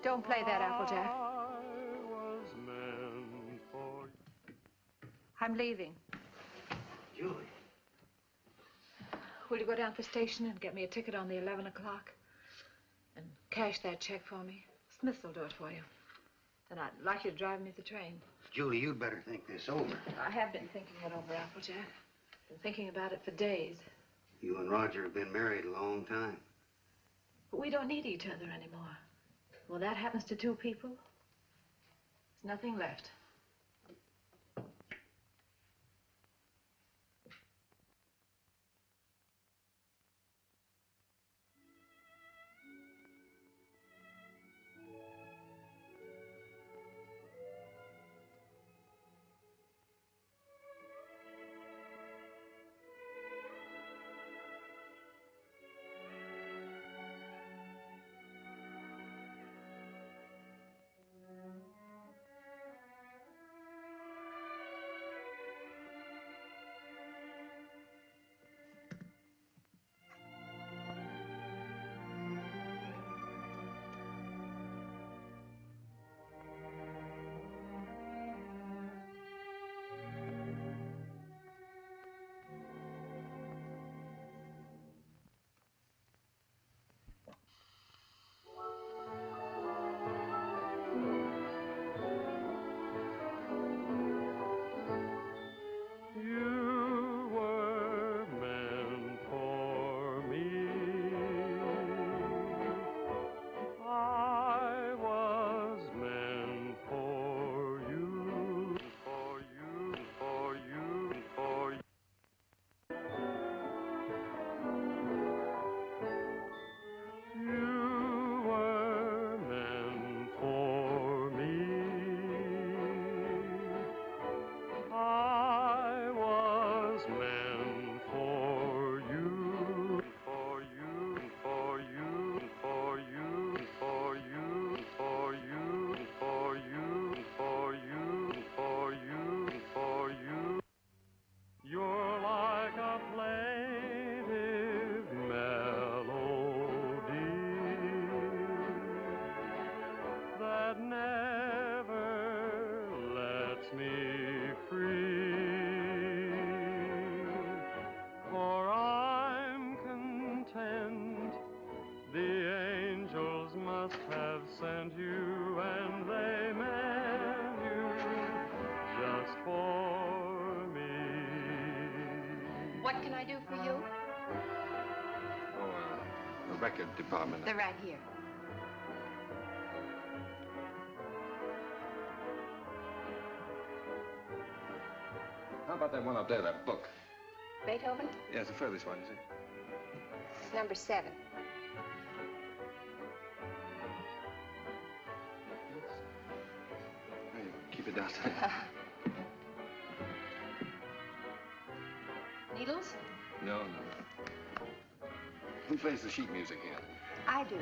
Don't play that, Applejack. I'm leaving. Julie. Will you go down to the station and get me a ticket on the 11 o'clock? And cash that check for me? Smith will do it for you. Then I'd like you to drive me to the train. Julie, you'd better think this over. I have been thinking it over, Applejack. Been thinking about it for days. You and Roger have been married a long time. But we don't need each other anymore. When that happens to two people, there's nothing left. What can I do for you? The record department. They're right here. How about that one up there, that book? Beethoven? Yeah, it's the furthest one, you see. It's number 7. Hey, keep it down there. Needles? No. Who plays the sheet music here? I do.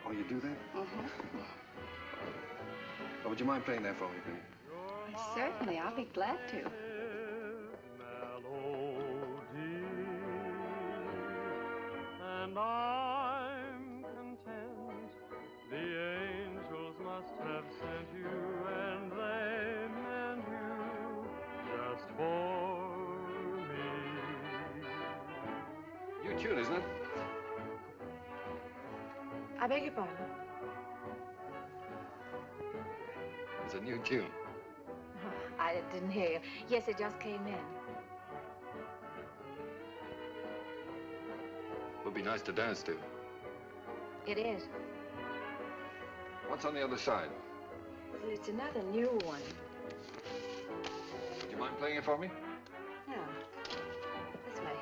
Oh, you do that? Mm-hmm. Oh, would you mind playing that for me, please? Certainly, I'll be glad to. And I'm content. The angels must have sent you, and they meant you just for me. New tune, isn't it? I beg your pardon? It's a new tune. Oh, I didn't hear you. Yes, it just came in. Would be nice to dance to. It is. What's on the other side? Well, it's another new one. Would you mind playing it for me? Yeah. This way.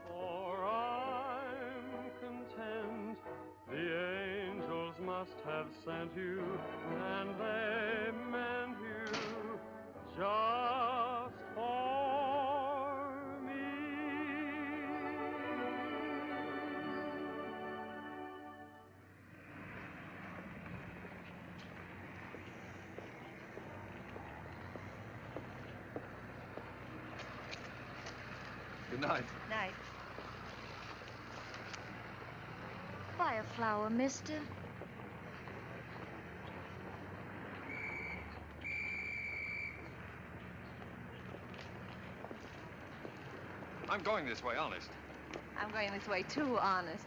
For I'm content. The angels must have sent you, and they meant you just for me. night. Night. Buy a flower, mister. I'm going this way, honest. I'm going this way too, honest.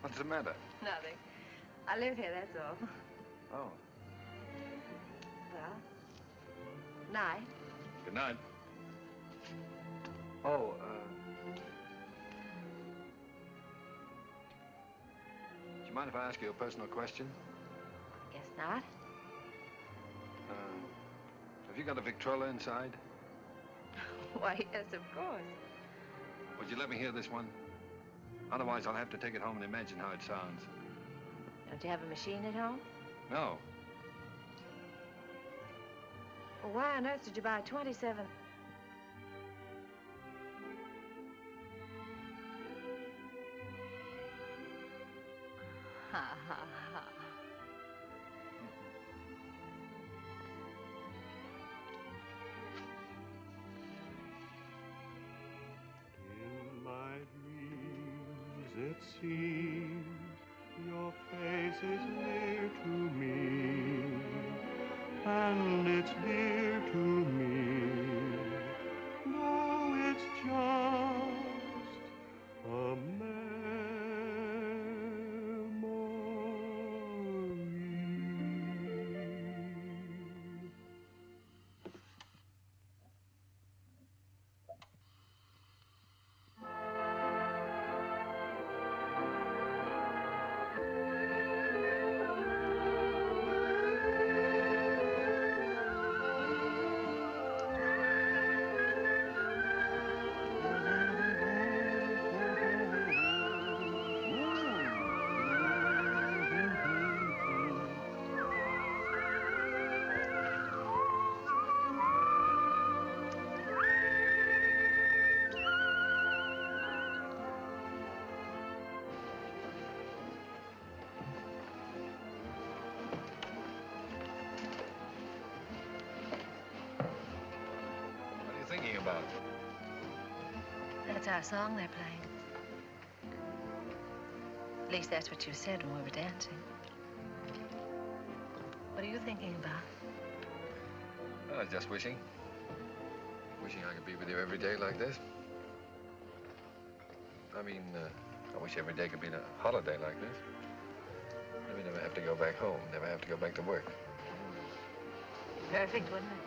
What's the matter? Nothing. I live here, that's all. Oh. Well, night. Good night. Oh, do you mind if I ask you a personal question? Guess not. Have you got a Victrola inside? Why, yes, of course. Would you let me hear this one? Otherwise, I'll have to take it home and imagine how it sounds. Don't you have a machine at home? No. Well, why on earth did you buy 27? Ha, ha, ha. In my dreams, it seems your face is near to me, and it's dear to me. Though it's just a memory. What are you thinking about? That's our song they're playing. At least that's what you said when we were dancing. What are you thinking about? I was just wishing. Wishing I could be with you every day like this. I mean, I wish every day could be a holiday like this. Then we never have to go back home, never have to go back to work. Perfect, wouldn't it?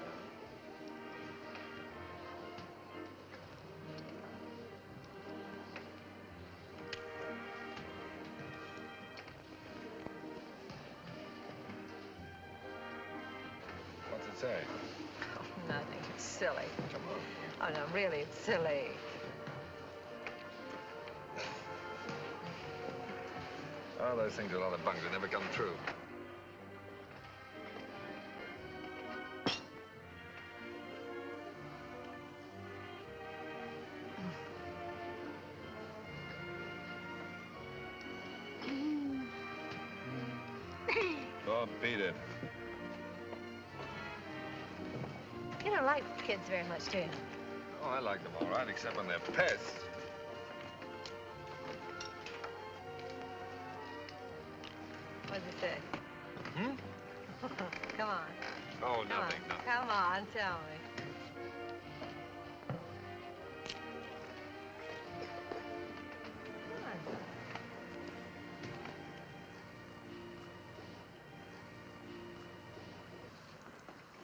What's it say? Oh, nothing. It's silly. Come on. Oh, no, really, it's silly. Oh, those things are a lot of bunk. They never come true. Oh, beat it. You don't like kids very much, do you? Oh, I like them all right, except when they're pests. What does it say? Hmm? Come on. Oh, Come nothing, on. nothing. Come on, tell me. Come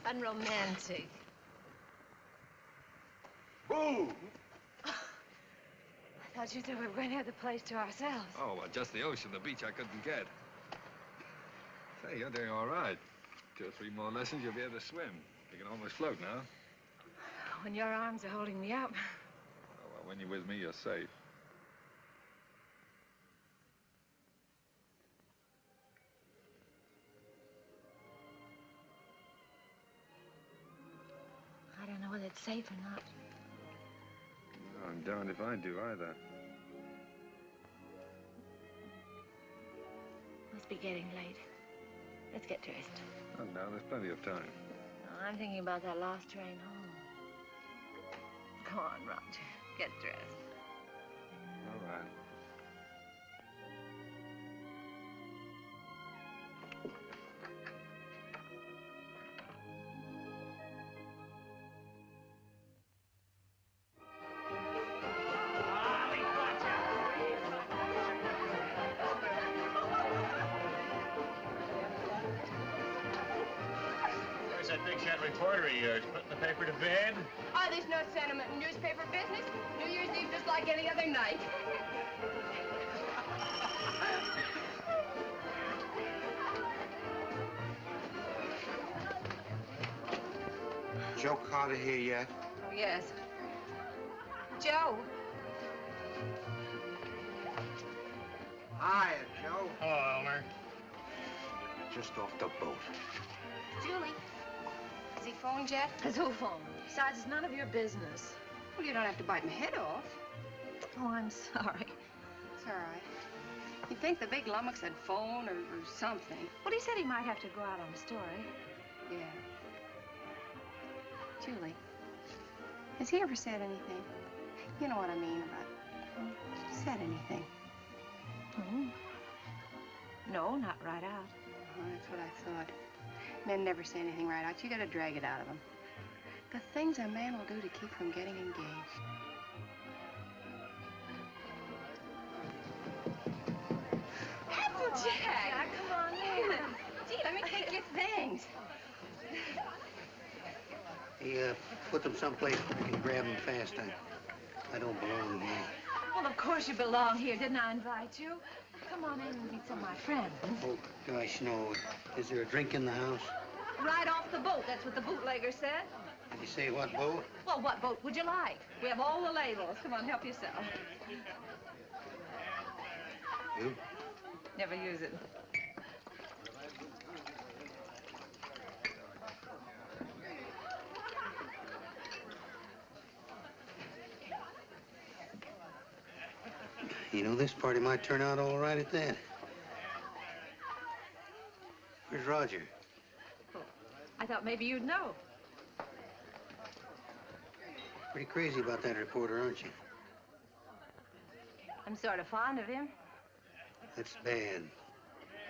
on. Unromantic. Boo! I thought you said we were going to have the place to ourselves. Oh, well, just the ocean, the beach I couldn't get. Say, you're doing all right. 2 or 3 more lessons, you'll be able to swim. You can almost float now. When your arms are holding me up. Oh, well, when you're with me, you're safe. I don't know whether it's safe or not. I'm darned if I do either. Must be getting late. Let's get dressed. Oh, no, there's plenty of time. Oh, I'm thinking about that last train home. Come on, Roger. Get dressed. All right. Where's that big shot reporter of yours? Putting the paper to bed? Oh, there's no sentiment in newspaper business. New Year's Eve just like any other night. Joe Carter here yet? Oh, yes. Joe. Hiya, Joe. Hello, Elmer. Just off the boat. Julie. Has he phoned yet? It's who phone? Besides, it's none of your business. Well, you don't have to bite my head off. Oh, I'm sorry. It's all right. You'd think the big lummox had phone or something. Well, he said he might have to go out on a story. Yeah. Julie, has he ever said anything? You know what I mean about said anything. Hmm. No, not right out. Oh, that's what I thought. Men never say anything right out. You gotta drag it out of them. The things a man will do to keep from getting engaged. Applejack! Come on in. Gee, let me take your things. Hey, put them someplace where we can grab them fast. I don't belong here. Well, of course you belong here. Didn't I invite you? Come on in and meet some of my friends. Oh, gosh, no. Is there a drink in the house? Right off the boat. That's what the bootlegger said. Did you say what boat? Well, what boat would you like? We have all the labels. Come on, help yourself. You? Never use it. You know, this party might turn out all right at that. Where's Roger? I thought maybe you'd know. Pretty crazy about that reporter, aren't you? I'm sort of fond of him. That's bad.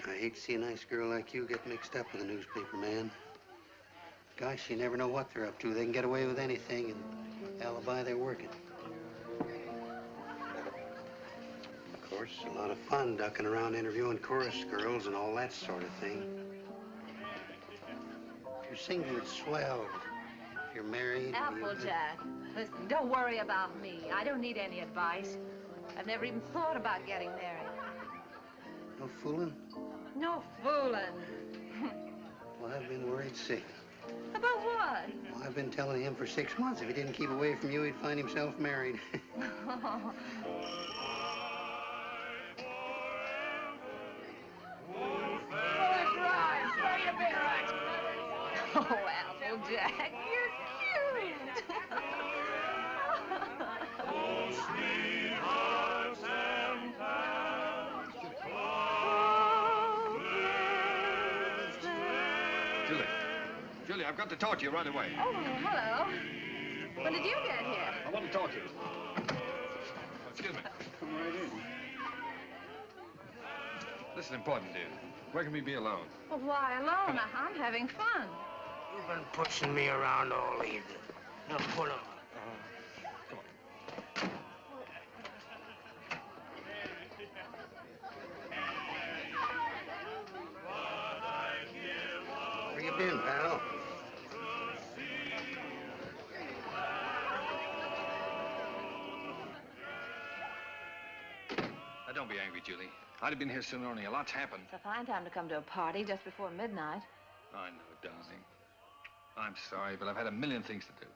I hate to see a nice girl like you get mixed up with a newspaper man. Gosh, you never know what they're up to. They can get away with anything and alibi they're working. Of course, a lot of fun ducking around interviewing chorus girls and all that sort of thing. You're single, it's swell. If you're married... Applejack, listen, don't worry about me. I don't need any advice. I've never even thought about getting married. No fooling? No fooling. Well, I've been worried sick. About what? Well, I've been telling him for 6 months if he didn't keep away from you, he'd find himself married. Oh, Applejack, you're cute. Julie, I've got to talk to you right away. Oh, hello. When did you get here? I want to talk to you. Excuse me. Come right in. This is important, dear. Where can we be alone? Well, why alone? I'm having fun. You've been pushing me around all evening. Now put 'em up. Come on. Where you been, pal? Now, don't be angry, Julie. I'd have been here sooner, only a lot's happened. It's a fine time to come to a party just before midnight. I know, darling. I'm sorry, but I've had a million things to do.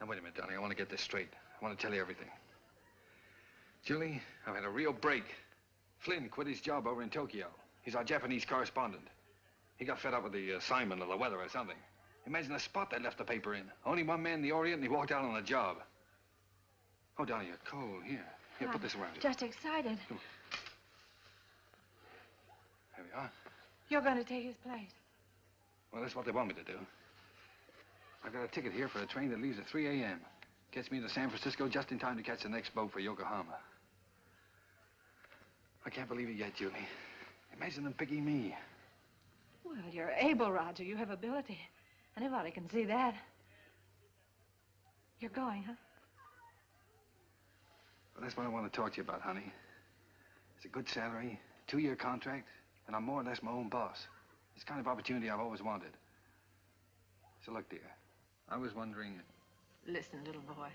Now, wait a minute, darling. I want to get this straight. I want to tell you everything. Julie, I've had a real break. Flynn quit his job over in Tokyo. He's our Japanese correspondent. He got fed up with the assignment or the weather or something. Imagine the spot they left the paper in. Only one man in the Orient, and he walked out on the job. Oh, Donnie, you're cold. Here, put this around you. Just excited. Come on. There we are. You're going to take his place. Well, that's what they want me to do. I've got a ticket here for a train that leaves at 3 a.m. Gets me to San Francisco just in time to catch the next boat for Yokohama. I can't believe it yet, Julie. Imagine them picking me. Well, you're able, Roger. You have ability. Anybody can see that. You're going, huh? Well, that's what I want to talk to you about, honey. It's a good salary, 2-year contract, and I'm more or less my own boss. It's the kind of opportunity I've always wanted. So look, dear, I was wondering... Listen, little boy.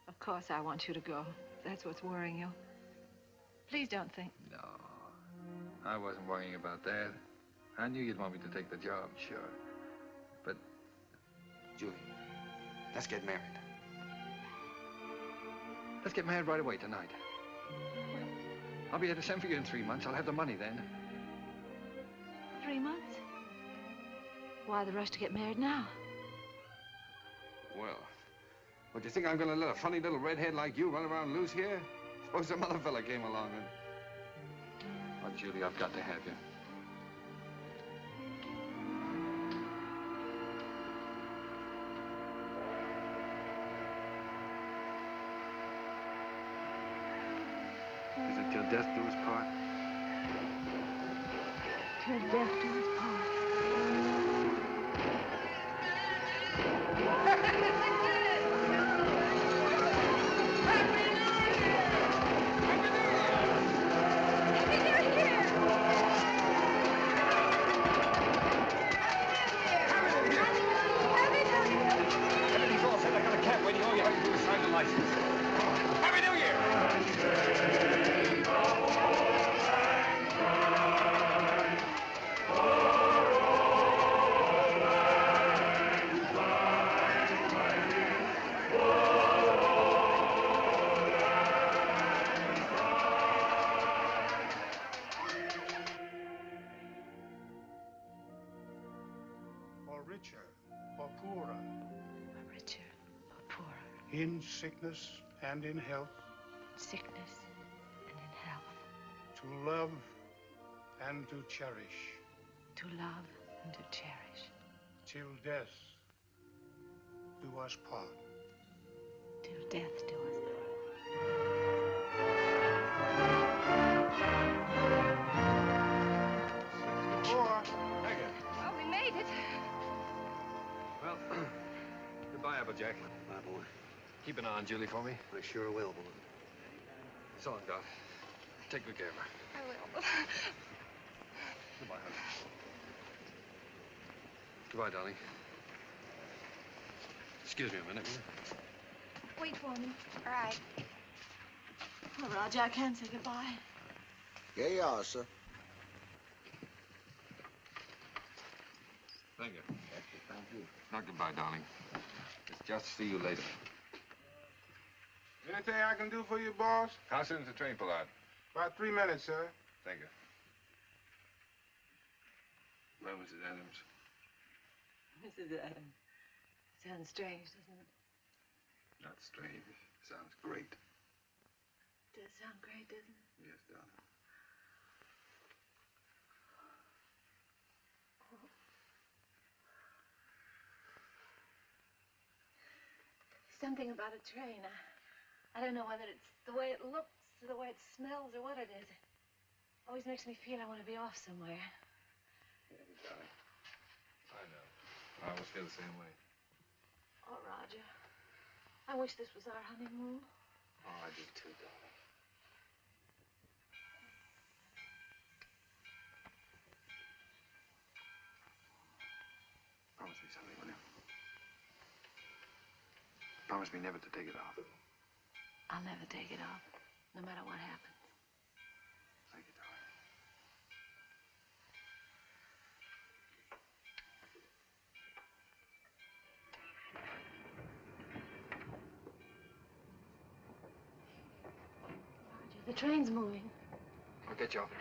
Of course I want you to go. That's what's worrying you. Please don't think... No, I wasn't worrying about that. I knew you'd want me to take the job, sure. But, Julie, let's get married. Let's get married right away tonight. I'll be able to send for you in 3 months. I'll have the money then. 3 months? Why the rush to get married now? Well, what, do you think I'm gonna let a funny little redhead like you run around loose here? Suppose some other fella came along and... Oh, Julie, I've got to have you. Is it till death do us part? Till death do us part. Everything's all set. I got a cab waiting. All you have to do is sign the license. Happy New Year! Or richer, or poorer, Richer or poorer, in sickness and in health, sickness and in health, to love and to cherish, to love and to cherish, till death do us part. till death do us part. Well, we made it. Well, goodbye, Applejack. Bye, boy. Keep an eye on Julie for me. I sure will, boy. So long, Doc. Take good care of her. I will. Goodbye, honey. Goodbye, darling. Excuse me a minute, will you? Wait for me. All right. Oh, Roger, I can't say goodbye. Here you are, sir. Thank you. Not goodbye, darling. It's just see you later. Anything I can do for you, boss? How soon does the train pull out? About 3 minutes, sir. Thank you. Well, Mrs. Adams. Mrs. Adams. Sounds strange, doesn't it? Not strange. Sounds great. Does sound great, doesn't it? Yes, darling. Something about a train. I don't know whether it's the way it looks or the way it smells or what it is. It always makes me feel I want to be off somewhere. Yeah, darling. I know. I always feel the same way. Oh, Roger. I wish this was our honeymoon. Oh, I do too, darling. Promise me something, will you? Promise me never to take it off. I'll never take it off, no matter what happens. Thank you, darling. Roger, the train's moving. I'll get you off.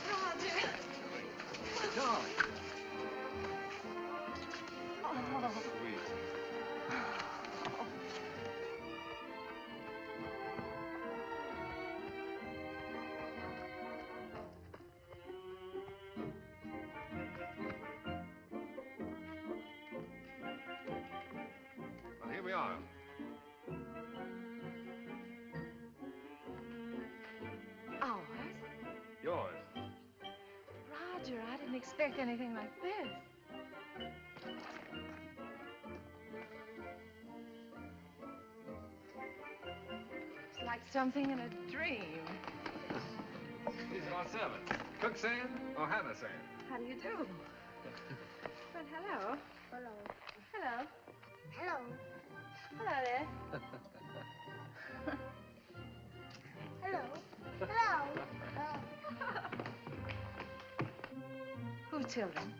Roger. Darling. Oh. Sweet. Well, here we are. Ours? Yours. Roger, I didn't expect anything like this. It's like something in a dream. These are our servants. Cook saying or Hannah saying? How do you do? Well, hello. Hello. Hello. Hello. Hello there. Hello. Hello. Whose children?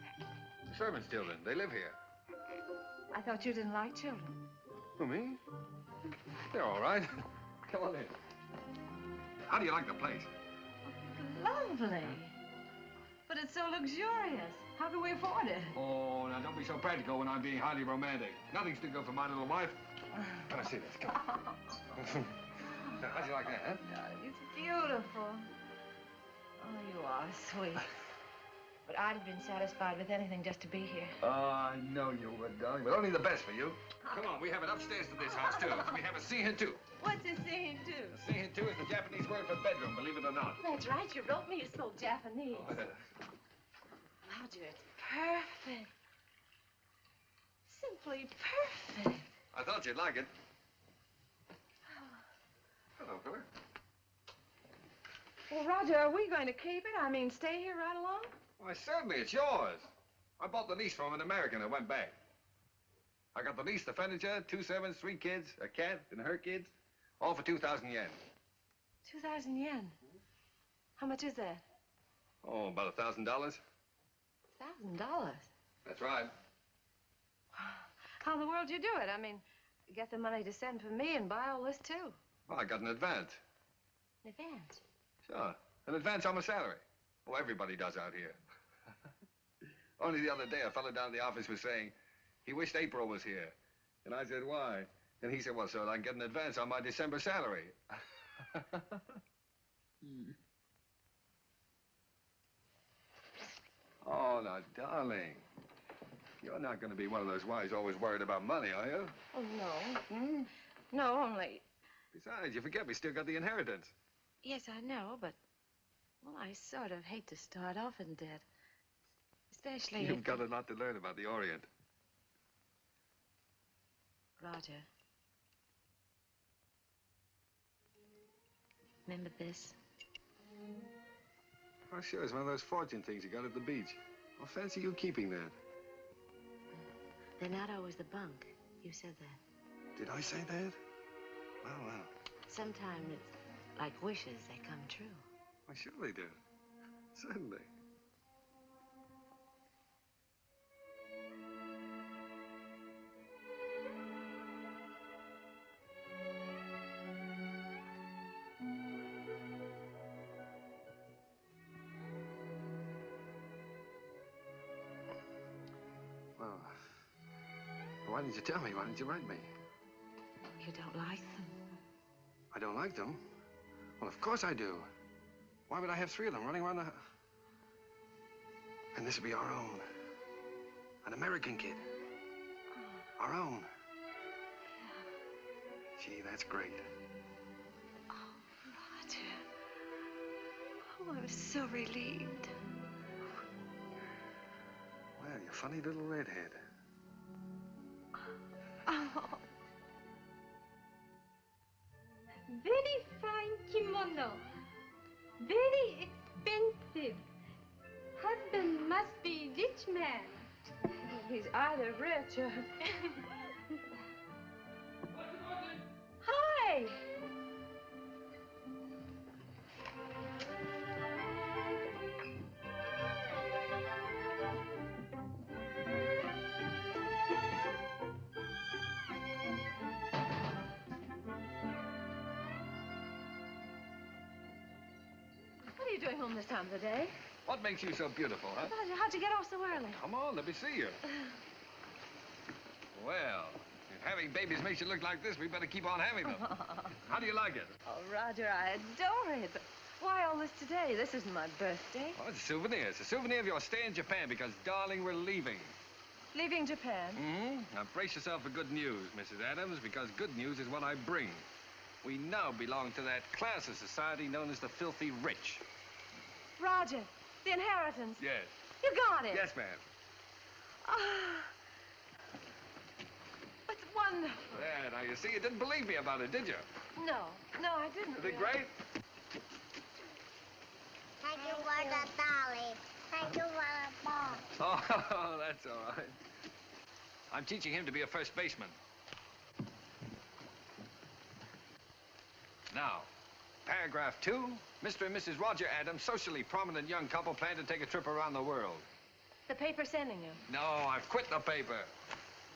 The servants' children. They live here. I thought you didn't like children. Who, me? They're all right. Come on in. How do you like the place? Lovely. But it's so luxurious. How can we afford it? Oh, now don't be so practical when I'm being highly romantic. Nothing's too good for my little wife. Let me see this. Come on. Now, how'd you like that, huh? Darling, it's beautiful. Oh, you are sweet. But I'd have been satisfied with anything just to be here. Oh, I know you would, darling, but only the best for you. Come on, we have it upstairs to this house, too. We have a cine, too. What's a scene, too? A cine, too, is the Japanese word for bedroom, believe it or not. That's right. You wrote me. You spoke Japanese. Oh, yeah. Roger, it's perfect. Simply perfect. I thought you'd like it. Hello, fella. Well, Roger, are we going to keep it? I mean, stay here right along? Why, certainly, it's yours. I bought the lease from an American that went back. I got the lease, the furniture, 2 servants, 3 kids, a cat, and her kids, all for 2,000 yen. 2,000 yen. How much is that? Oh, about $1,000. $1,000. That's right. How in the world do you do it? I mean, get the money to send for me and buy all this, too. Well, I got an advance. In advance. Sure, an advance on my salary. Oh, everybody does out here. Only the other day, a fellow down at the office was saying he wished April was here. And I said, why? And he said, well, so I can get an advance on my December salary. Oh, now, darling. You're not going to be one of those wives always worried about money, are you? Oh, no. Hmm? No, only... Besides, you forget we still got the inheritance. Yes, I know, but... Well, I sort of hate to start off in debt. Especially You've if... got a lot to learn about the Orient. Roger. Remember this? Oh, sure, it's one of those fortune things you got at the beach. Well, fancy you keeping that. They're not always the bunk. You said that. Did I say that? Well, well. Sometimes it's like wishes that come true. Why, sure they do. Certainly. Well, why didn't you tell me? Why didn't you write me? You don't like them? I don't like them? Well, of course I do. Why would I have 3 of them running around the... And this would be our own. An American kid. Our own. Yeah. Gee, that's great. Oh, Roger. Oh, I'm so relieved. Well, you funny little redhead. Oh. Very fine kimono. Very expensive. Husband must be rich man. He's either rich or... Hi. What are you doing home this time of the day. What makes you so beautiful, huh? Roger, how'd you get off so early? Come on, let me see you. Well, if having babies makes you look like this, we better keep on having them. How do you like it? Oh, Roger, I adore it. But why all this today? This isn't my birthday. Oh, it's a souvenir. It's a souvenir of your stay in Japan because, darling, we're leaving. Leaving Japan? Mm-hmm. Now, brace yourself for good news, Mrs. Adams, because good news is what I bring. We now belong to that class of society known as the filthy rich. Roger, the inheritance. Yes. You got it. Yes, ma'am. Ah. It's wonderful. There, now, you see, you didn't believe me about it, did you? No, I didn't. Isn't it great? Thank you for the dolly. Thank you for the ball. Oh, that's all right. I'm teaching him to be a first baseman. Now, paragraph 2, Mr. and Mrs. Roger Adams, socially prominent young couple, plan to take a trip around the world. The paper's sending you. No, I've quit the paper.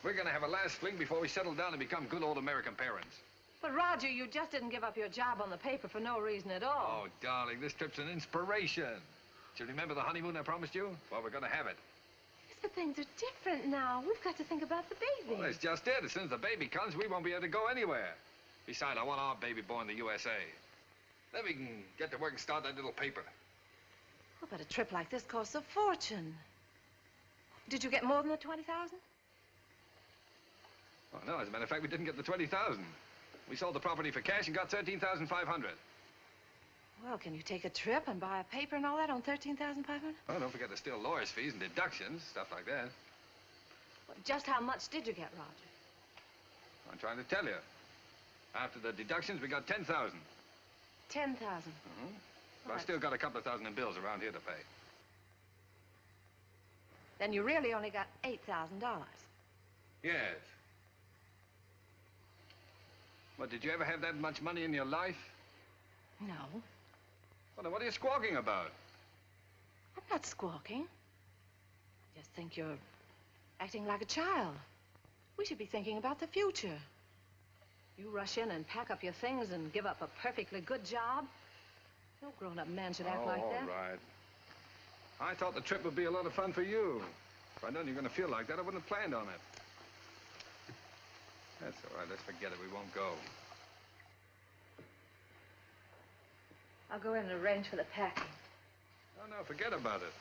We're going to have a last fling before we settle down and become good old American parents. But, Roger, you just didn't give up your job on the paper for no reason at all. Oh, darling, this trip's an inspiration. Do you remember the honeymoon I promised you? Well, we're going to have it. Yes, but things are different now. We've got to think about the baby. Well, that's just it. As soon as the baby comes, we won't be able to go anywhere. Besides, I want our baby born in the USA. Then we can get to work and start that little paper. Oh, but a trip like this costs a fortune. Did you get more than the 20,000? Oh, no, as a matter of fact, we didn't get the 20,000. We sold the property for cash and got 13,500. Well, can you take a trip and buy a paper and all that on 13,500? Oh, don't forget there's still lawyer's fees and deductions, stuff like that. Well, just how much did you get, Roger? I'm trying to tell you. After the deductions, we got 10,000. 10,000. Mm-hmm. But I've still got a couple of thousand in bills around here to pay. Then you really only got $8,000. Yes. Well, did you ever have that much money in your life? No. Well, then what are you squawking about? I'm not squawking. I just think you're acting like a child. We should be thinking about the future. You rush in and pack up your things and give up a perfectly good job. No grown-up man should act like that. All right. I thought the trip would be a lot of fun for you. If I'd known you were going to feel like that, I wouldn't have planned on it. That's all right. Let's forget it. We won't go. I'll go in and arrange for the packing. Oh, no, forget about it.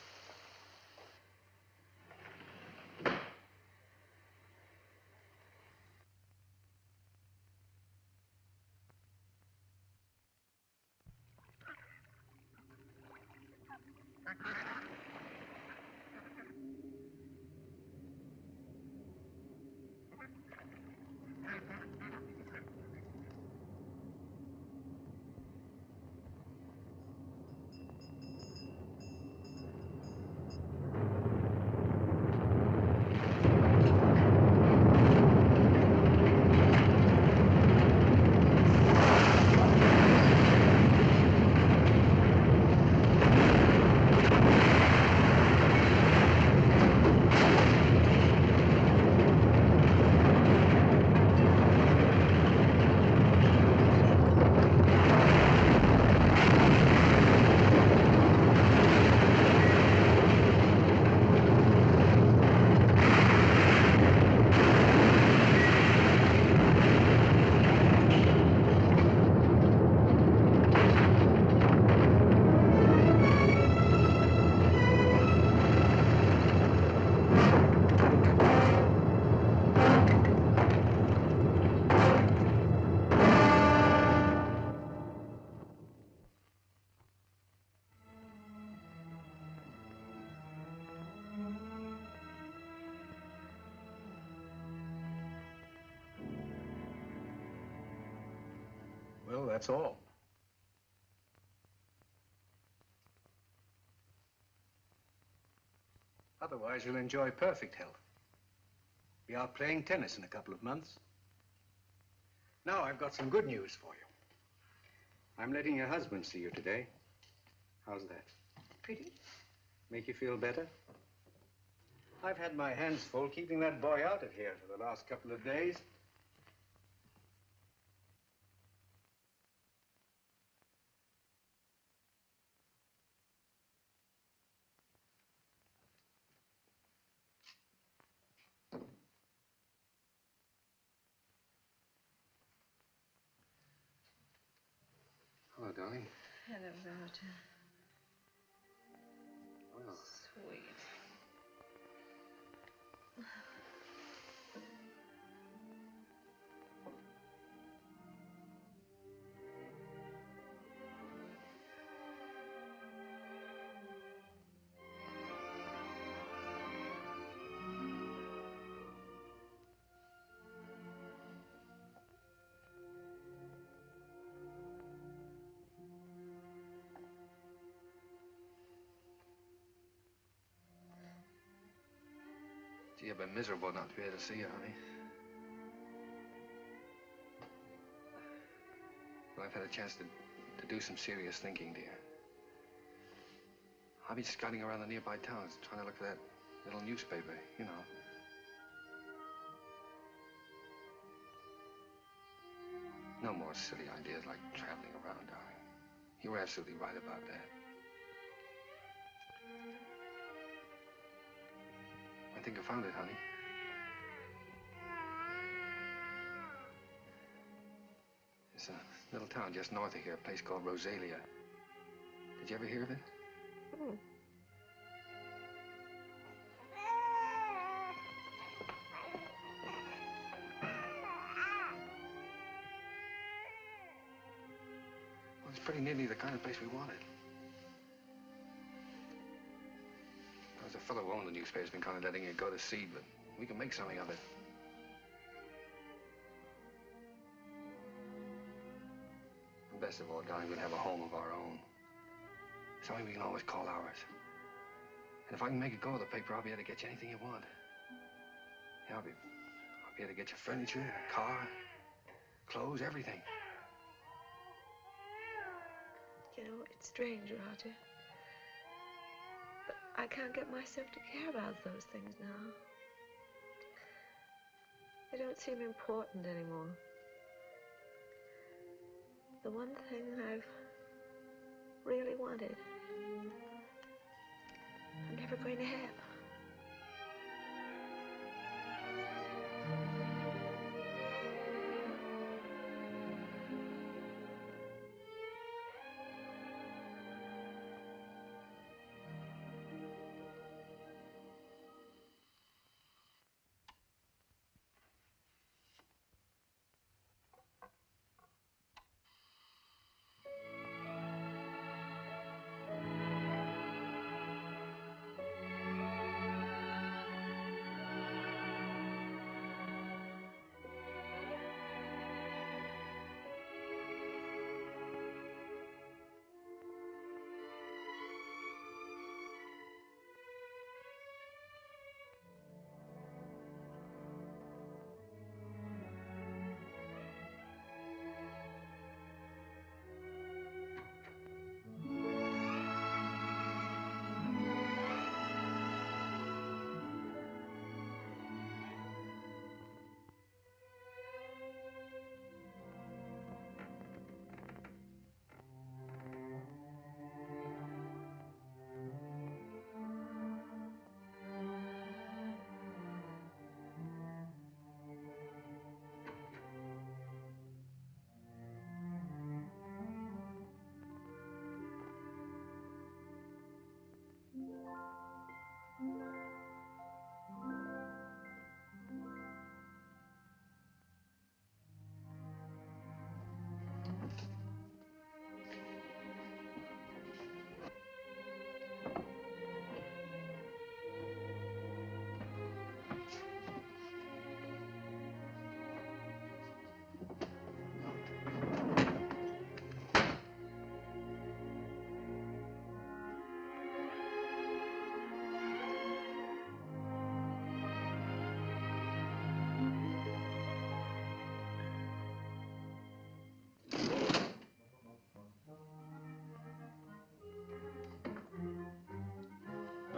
Well, that's all. Otherwise, you'll enjoy perfect health. Be out playing tennis in a couple of months. Now, I've got some good news for you. I'm letting your husband see you today. How's that? Pretty? Make you feel better? I've had my hands full keeping that boy out of here for the last couple of days. darling. Hello, Roger. Well. Sweet. Gee, I've been miserable not to be able to see you, honey. Well, I've had a chance to do some serious thinking, dear. I've been scouting around the nearby towns, trying to look for that little newspaper, you know. No more silly ideas like traveling around, darling. You were absolutely right about that. I think I found it, honey. It's a little town just north of here, a place called Rosalia. Did you ever hear of it? Hmm. Well, it's pretty nearly the kind of place we wanted. There's a fellow who owned the newspaper has been kind of letting it go to seed, but we can make something of it. And best of all, darling, we'll have a home of our own. Something we can always call ours. And if I can make it go with the paper, I'll be able to get you anything you want. Yeah, I'll be able to get you furniture, a car, clothes, everything. You know, it's strange, Roger. But I can't get myself to care about those things now. They don't seem important anymore. The one thing I've really wanted, I'm never going to have.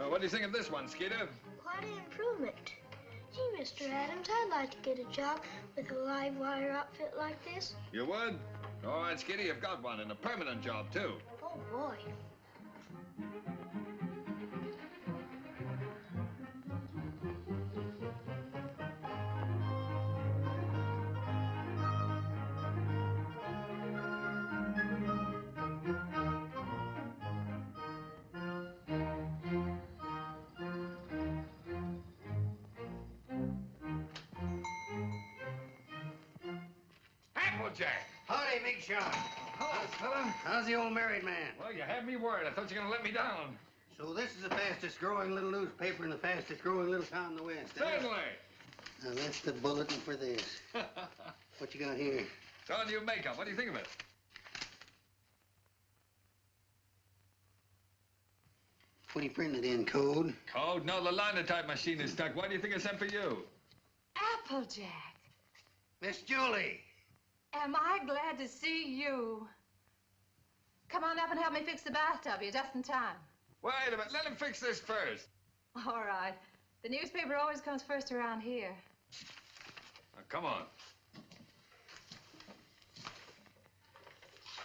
What do you think of this one, Skeeter? Quite an improvement. Gee, Mr. Adams, I'd like to get a job with a live wire outfit like this. You would? All right, Skeeter, you've got one, and a permanent job, too. Oh, boy. Applejack. Howdy, Big Shot. Hello, fella. How's the old married man? Well, you had me worried. I thought you were going to let me down. So this is the fastest growing little newspaper in the fastest growing little town in the West. Certainly. Now, that's the bulletin for this. What you got here? It's all new makeup. What do you think of it? What do you print it in, code? Code? No, the linotype machine is stuck. Why do you think I sent for you? Applejack, Miss Julie. am I glad to see you. Come on up and help me fix the bathtub. You're just in time. Wait a minute. Let him fix this first. All right. The newspaper always comes first around here. Now, come on.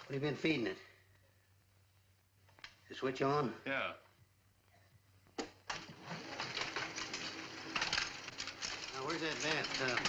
What have you been feeding it? The switch on? Yeah. Now, where's that bathtub?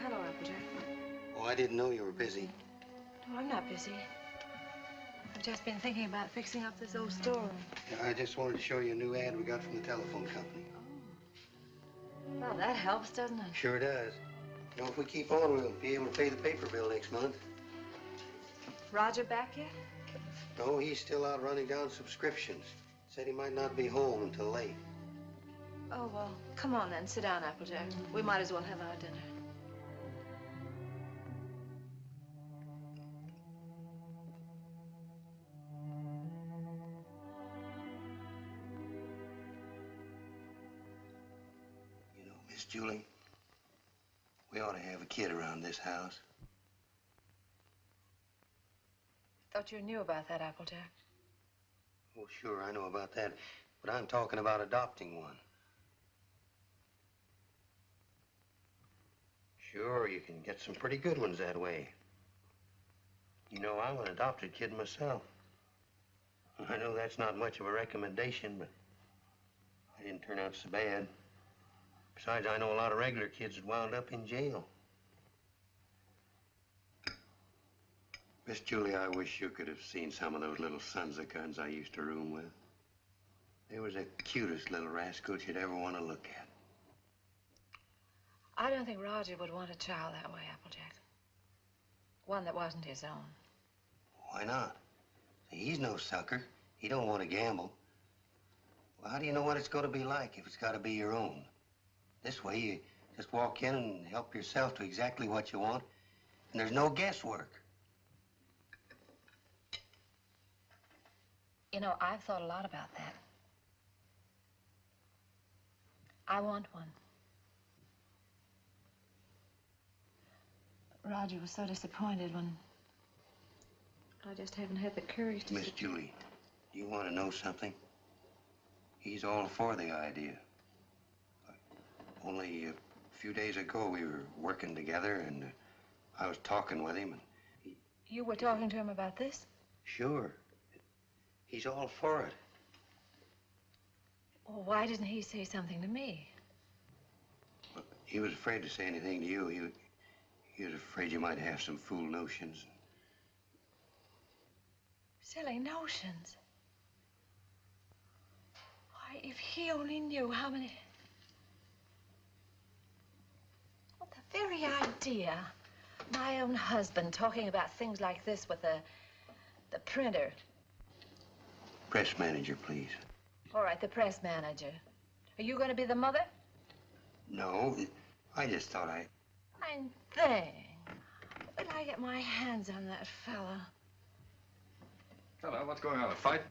Hello, Applejack. Oh, I didn't know you were busy. No, I'm not busy. I've just been thinking about fixing up this old storeroom. Yeah, I just wanted to show you a new ad we got from the telephone company. Well, that helps, doesn't it? Sure does. You know, if we keep on, we'll be able to pay the paper bill next month. Roger back yet? No, he's still out running down subscriptions. Said he might not be home until late. Oh, well, come on then. Sit down, Applejack. We might as well have our dinner. You know, Miss Julie, we ought to have a kid around this house. Thought you knew about that, Applejack. Oh, sure, I know about that. But I'm talking about adopting one. Sure, you can get some pretty good ones that way. You know, I'm an adopted kid myself. I know that's not much of a recommendation, but I didn't turn out so bad. Besides, I know a lot of regular kids that wound up in jail. Miss Julie, I wish you could have seen some of those little sons of guns I used to room with. They was the cutest little rascals you'd ever want to look at. I don't think Roger would want a child that way, Applejack. One that wasn't his own. Why not? See, he's no sucker. He don't want to gamble. Well, how do you know what it's going to be like if it's got to be your own? This way, you just walk in and help yourself to exactly what you want, and there's no guesswork. You know, I've thought a lot about that. I want one. Roger was so disappointed when I just haven't had the courage to... Miss Julie, you want to know something? He's all for the idea. Only a few days ago, we were working together, and I was talking with him, and You were talking to him about this? Sure. He's all for it. Well, why didn't he say something to me? Well, he was afraid to say anything to you. He was afraid you might have some fool notions. Silly notions. Why, if he only knew how many... Well, the very idea. My own husband talking about things like this with the printer. Press manager, please. All right, the press manager. Are you going to be the mother? No, I just thought I... Fine thing. When I get my hands on that fella. Hello, what's going on, a fight?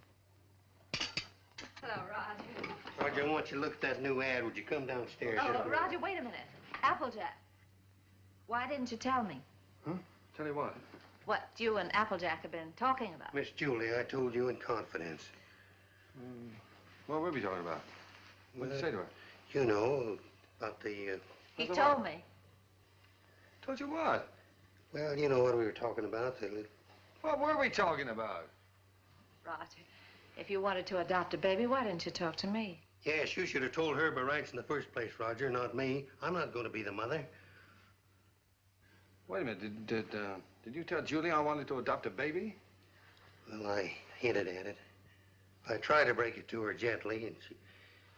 Hello, Roger. Oh, Roger, I want you to look at that new ad. Would you come downstairs? Oh, Roger, wait a minute. Applejack. Why didn't you tell me? Huh? Tell you what? What you and Applejack have been talking about. Miss Julie, I told you in confidence. What were we talking about? What did you say to her? You know, about the, He told me. Told you what? Well, you know what we were talking about. What were we talking about? Roger, if you wanted to adopt a baby, why didn't you talk to me? Yes, you should have told her by rights in the first place, Roger, not me. I'm not going to be the mother. Wait a minute. Did you tell Julie I wanted to adopt a baby? Well, I hinted at it. I tried to break it to her gently, and she...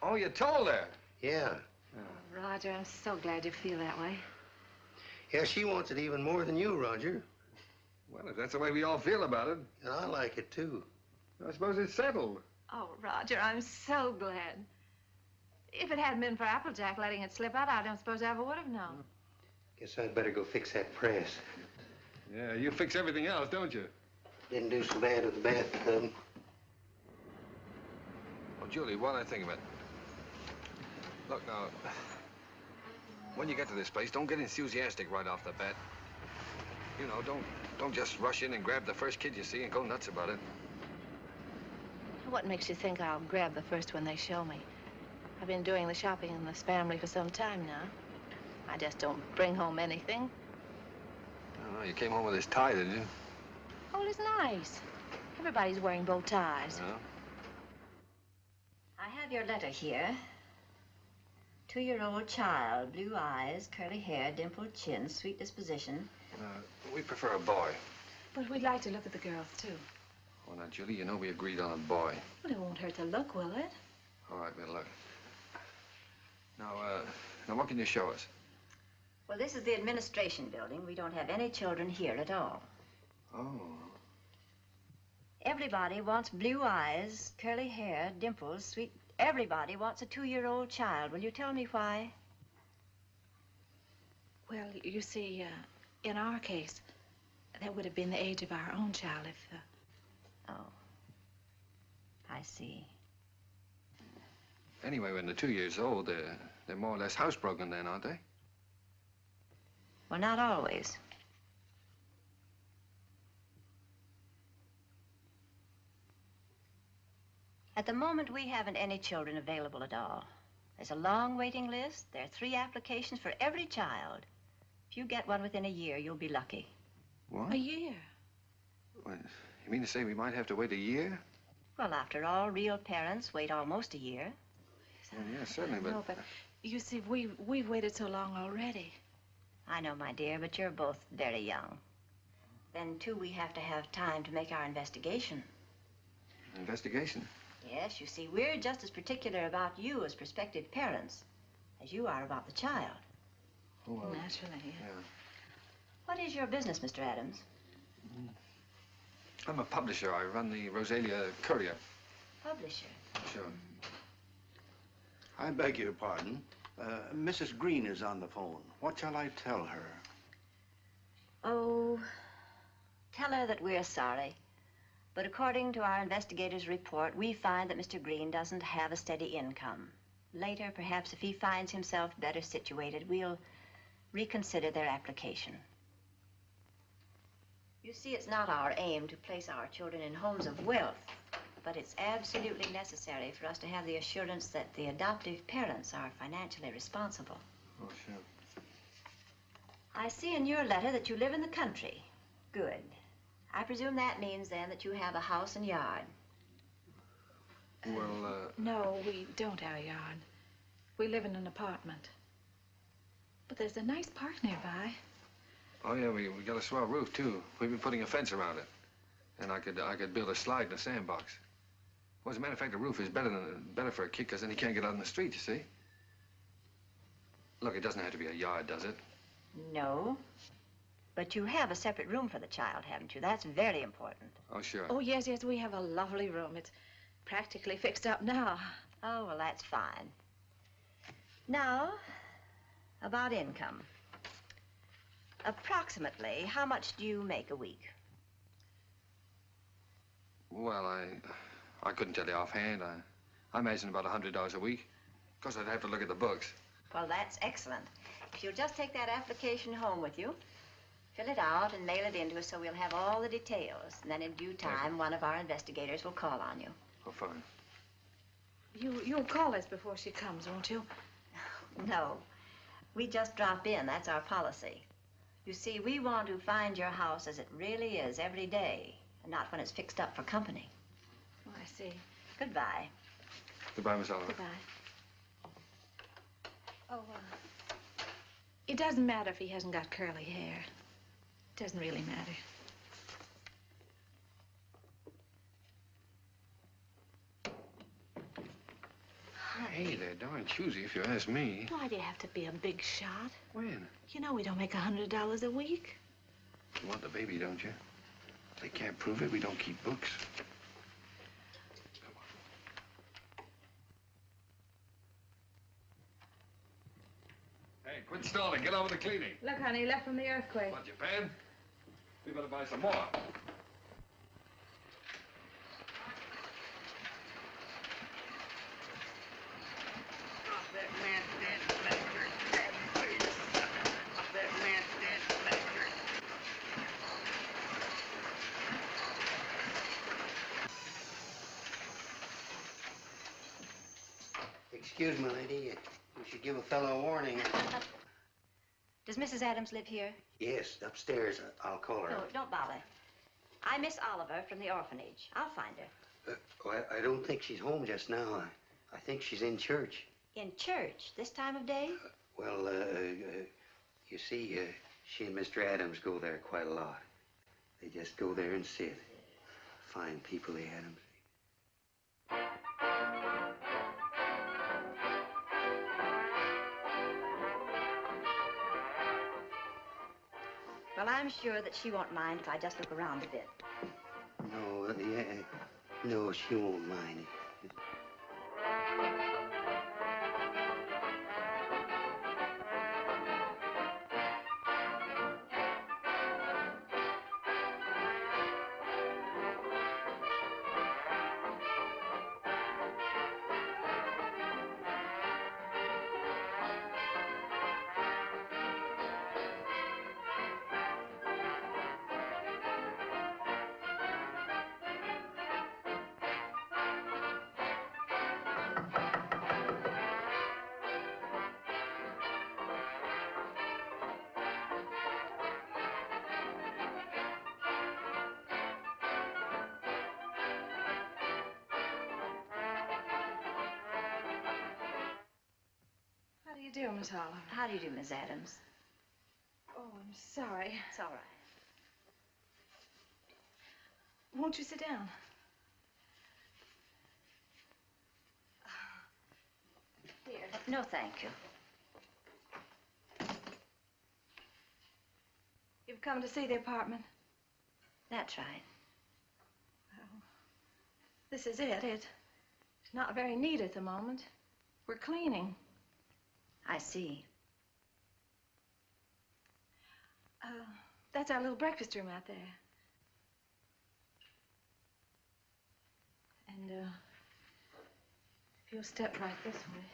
Oh, you told her? Yeah. Oh, Roger, I'm so glad you feel that way. Yeah, she wants it even more than you, Roger. Well, if that's the way we all feel about it. And I like it, too. I suppose it's settled. Oh, Roger, I'm so glad. If it hadn't been for Applejack letting it slip out, I don't suppose I ever would have known. Guess I'd better go fix that press. Yeah, you fix everything else, don't you? Didn't do so bad with the bathtub. Oh, Julie, while I think of it. Look, now, when you get to this place, don't get enthusiastic right off the bat. You know, don't just rush in and grab the first kid you see and go nuts about it. What makes you think I'll grab the first one they show me? I've been doing the shopping in this family for some time now. I just don't bring home anything. Oh, you came home with this tie, did you? Oh, it's nice. Everybody's wearing bow ties. Oh. I have your letter here. 2-year-old child, blue eyes, curly hair, dimpled chin, sweet disposition. We prefer a boy. But we'd like to look at the girls, too. Oh, now, Julie, you know we agreed on a boy. Well, it won't hurt to look, will it? All right, we'll look. Now, what can you show us? Well, this is the administration building. We don't have any children here at all. Oh. Everybody wants blue eyes, curly hair, dimples, sweet... Everybody wants a 2-year-old child. Will you tell me why? Well, you see, in our case, that would have been the age of our own child if... Oh. I see. Anyway, when they're 2 years old, they're more or less housebroken then, aren't they? Well, not always. At the moment, we haven't any children available at all. There's a long waiting list. There are 3 applications for every child. If you get one within a year, you'll be lucky. What? A year? What, you mean to say we might have to wait a year? Well, after all, real parents wait almost a year. Well, yeah, certainly, but... No, but you see, we've waited so long already. I know, my dear, but you're both very young. Then, too, we have to have time to make our investigation. Investigation? Yes, you see, we're just as particular about you as prospective parents as you are about the child. Oh, well, naturally, yeah. What is your business, Mr. Adams? I'm a publisher. I run the Rosalia Courier. Publisher? Sure. I beg your pardon. Mrs. Green is on the phone. What shall I tell her? Oh, tell her that we're sorry. But according to our investigator's report, we find that Mr. Green doesn't have a steady income. Later, perhaps if he finds himself better situated, we'll reconsider their application. You see, it's not our aim to place our children in homes of wealth, but it's absolutely necessary for us to have the assurance that the adoptive parents are financially responsible. Oh, sure. I see in your letter that you live in the country. Good. I presume that means, then, that you have a house and yard. Well, No, we don't have a yard. We live in an apartment. But there's a nice park nearby. Oh, yeah, we got a swell roof, too. We've been putting a fence around it. And I could build a slide in a sandbox. Well, as a matter of fact, the roof is better for a kid, because then he can't get out in the street, you see. Look, it doesn't have to be a yard, does it? No. But you have a separate room for the child, haven't you? That's very important. Oh, sure. Oh, yes, we have a lovely room. It's practically fixed up now. Oh, well, that's fine. Now, about income. Approximately, how much do you make a week? Well, I couldn't tell you offhand. I imagine about $100 a week. Of course, I'd have to look at the books. Well, that's excellent. If you'll just take that application home with you, fill it out and mail it in to us so we'll have all the details. And then in due time, one of our investigators will call on you. Oh, fine. You'll call us before she comes, won't you? No. We just drop in. That's our policy. You see, we want to find your house as it really is every day, and not when it's fixed up for company. Oh, I see. Goodbye. Goodbye, Miss Oliver. Goodbye. Oh, it doesn't matter if he hasn't got curly hair. It doesn't really matter. Hey, they're darn choosy if you ask me. Why do you have to be a big shot? When? You know we don't make $100 a week. You want the baby, don't you? If they can't prove it, we don't keep books. Hey, quit stalling. Get on with the cleaning. Look, honey, he left from the earthquake. What, Japan? We better buy some more. Excuse me, lady. You should give a fellow a warning. Does Mrs. Adams live here? Yes, upstairs. I'll call her. No, don't bother. I'm Miss Oliver from the orphanage. I'll find her. I don't think she's home just now. I think she's in church. In church? This time of day? Well, you see, she and Mr. Adams go there quite a lot. They just go there and sit. Fine people, the Adams. Well, I'm sure that she won't mind if I just look around a bit. No, no, she won't mind. How do you do, Miss Oliver? How do you do, Miss Adams? Oh, I'm sorry. It's all right. Won't you sit down? Here. No, thank you. You've come to see the apartment? That's right. Well, this is it. It's not very neat at the moment. We're cleaning. I see. That's our little breakfast room out there. And, if you'll step right this way.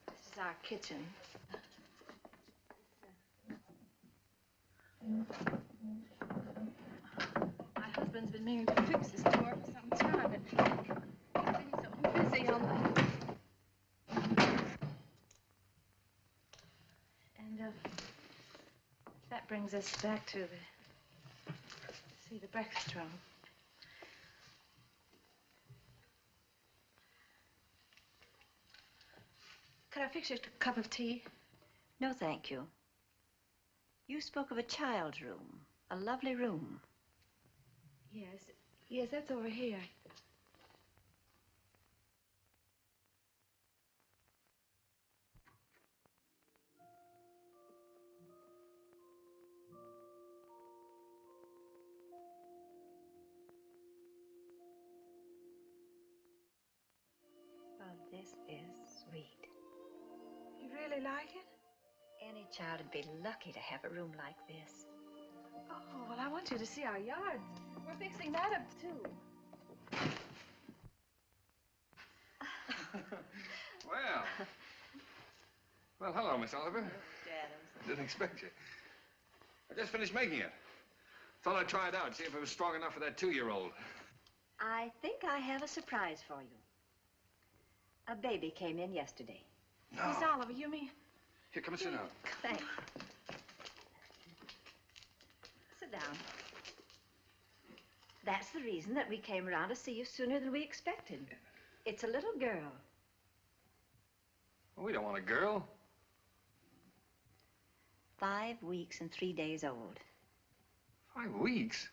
This is our kitchen. My husband's been meaning to fix this door for some time, and he's been so busy on the... And, that brings us back to the breakfast room. Could I fix you a cup of tea? No, thank you. You spoke of a child's room, a lovely room. Yes, that's over here. Oh, this is sweet. You really like it? Any child would be lucky to have a room like this. Oh, well, I want you to see our yard. We're fixing that up, too. Well. Well, hello, Miss Oliver. Hello, Mr. Adams. Didn't expect you. I just finished making it. Thought I'd try it out, see if it was strong enough for that 2-year-old. I think I have a surprise for you. A baby came in yesterday. No. Miss Oliver, you mean? Here, come and sit down. Thanks. Sit down. That's the reason that we came around to see you sooner than we expected. It's a little girl. Well, we don't want a girl. 5 weeks and 3 days old. 5 weeks?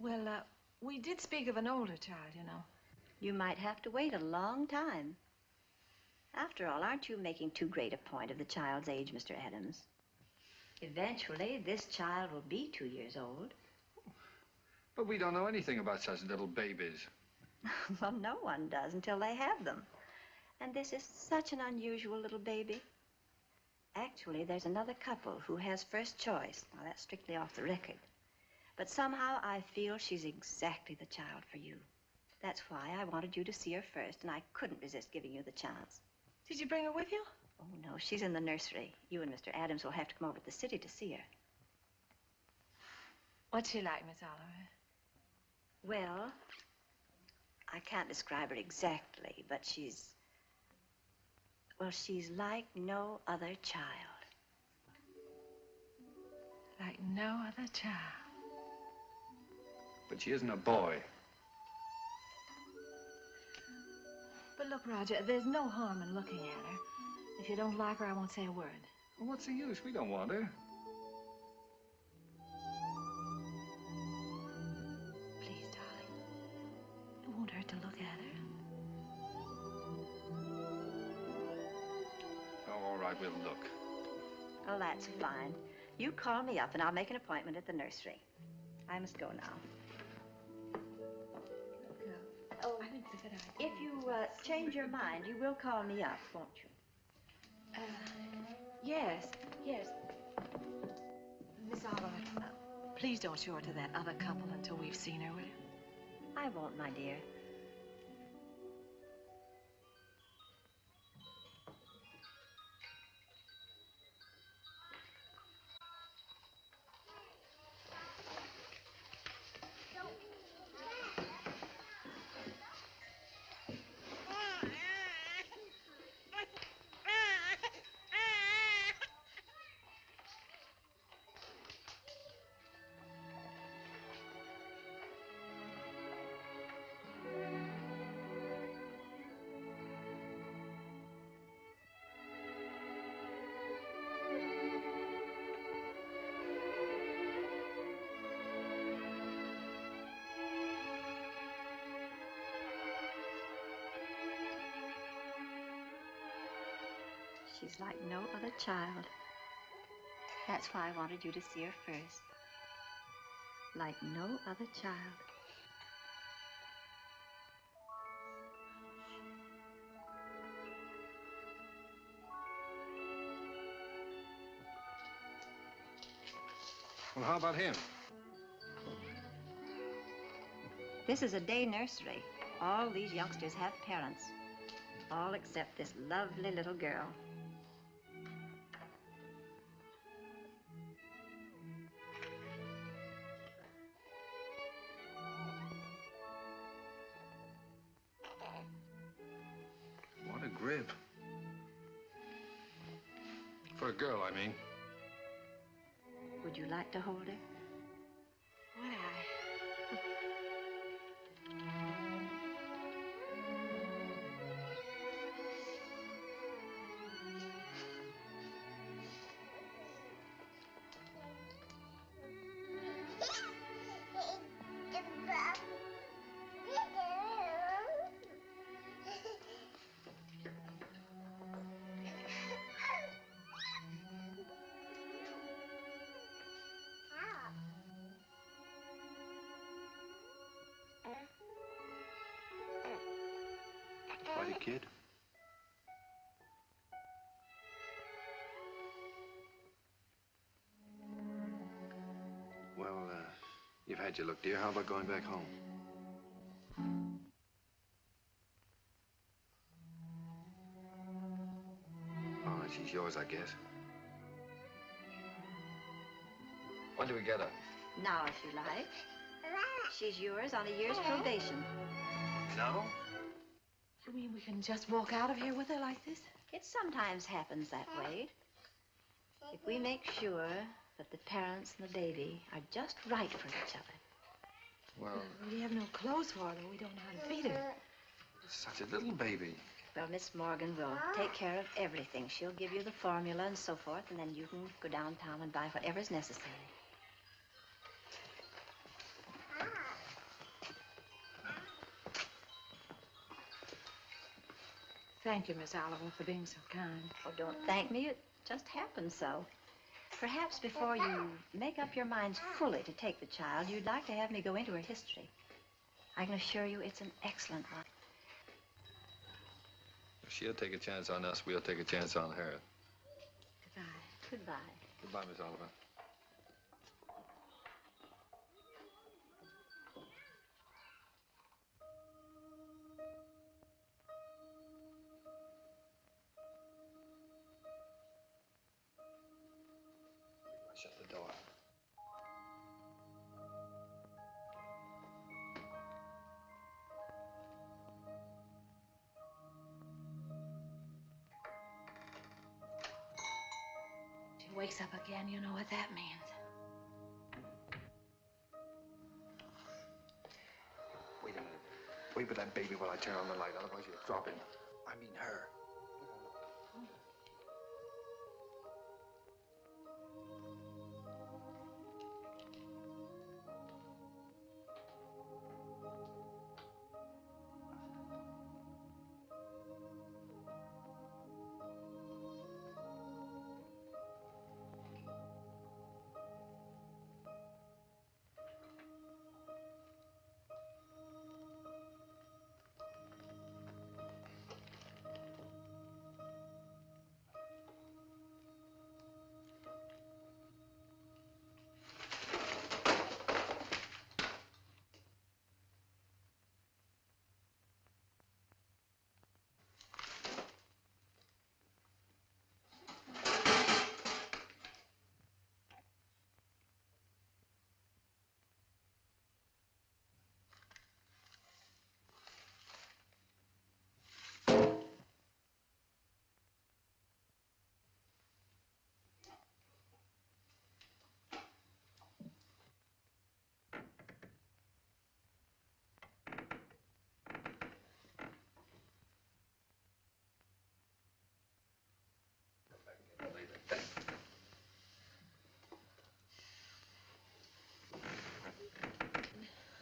Well, we did speak of an older child, you know. You might have to wait a long time. After all, aren't you making too great a point of the child's age, Mr. Adams? Eventually, this child will be 2 years old. But we don't know anything about such little babies. Well, no one does until they have them. And this is such an unusual little baby. Actually, there's another couple who has first choice. Now, that's strictly off the record. But somehow I feel she's exactly the child for you. That's why I wanted you to see her first, and I couldn't resist giving you the chance. Did you bring her with you? Oh, no, she's in the nursery. You and Mr. Adams will have to come over to the city to see her. What's she like, Miss Oliver? Well, I can't describe her exactly, but she's... well, she's like no other child. Like no other child. But she isn't a boy. But look, Roger, there's no harm in looking at her. If you don't like her, I won't say a word. Well, what's the use? We don't want her. Please, darling. It won't hurt to look at her. Oh, all right, we'll look. Oh, that's fine. You call me up, and I'll make an appointment at the nursery. I must go now. Oh, I think it's a good idea. If you change your mind, you will call me up, won't you? Yes. Miss Oliver, please don't show her to that other couple until we've seen her, will you? I won't, my dear. She's like no other child. That's why I wanted you to see her first. Like no other child. Well, how about him? This is a day nursery. All these youngsters have parents. All except this lovely little girl. What a grip. For a girl, I mean. Would you like to hold her? Would I? Buddy, kid. You've had your look, dear. How about going back home? All right, she's yours, I guess. When do we get her? Now, if you like. She's yours on a year's probation. No? You mean we can just walk out of here with her like this? It sometimes happens that way. If we make sure that the parents and the baby are just right for each other. Well, We have no clothes for her. We don't know how to feed her. such a little baby. Well, Miss Morgan will take care of everything. She'll give you the formula and so forth, and then you can go downtown and buy whatever's necessary. Thank you, Miss Oliver, for being so kind. Oh, don't thank me. It just happened so. Perhaps before you make up your minds fully to take the child, you'd like to have me go into her history. I can assure you it's an excellent one. If she'll take a chance on us, we'll take a chance on her. Goodbye. Goodbye. Goodbye, Miss Oliver. Shut the door. She wakes up again, you know what that means. Wait a minute. Wait for that baby while I turn on the light, otherwise you'll drop him. I mean her.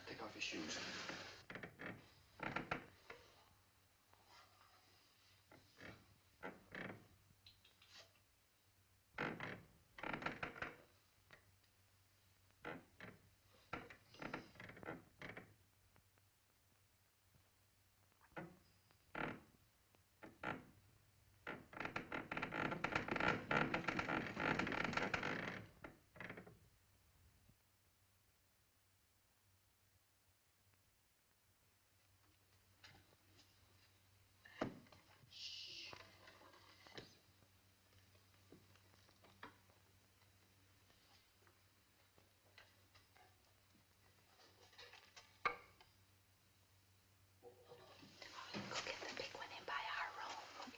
Take off your shoes. Go get the big one in by our room.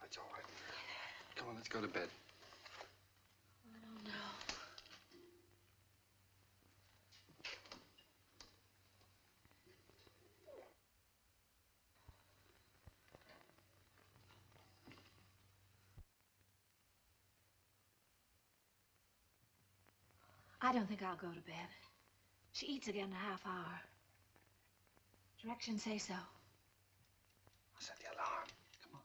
That's all right. Come on, let's go to bed. I don't know. I don't think I'll go to bed. She eats again in a half hour. Directions say so. I'll set the alarm. Come on.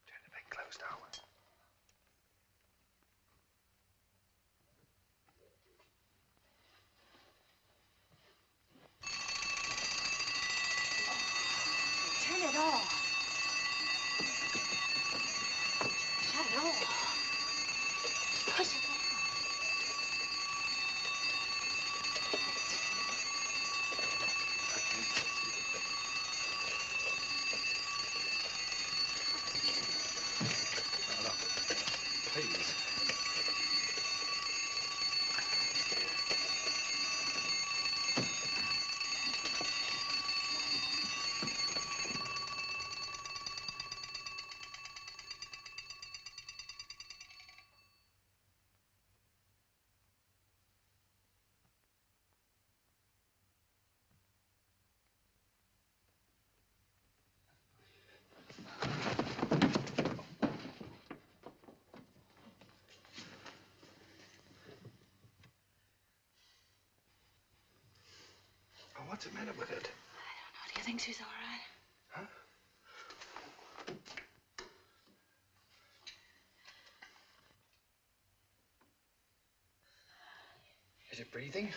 Turn the big closed down. Turn it off. Shut it off. Push it down. Please. Oh, what's the matter with it? I don't know. Do you think she's all right? Huh? Is it breathing?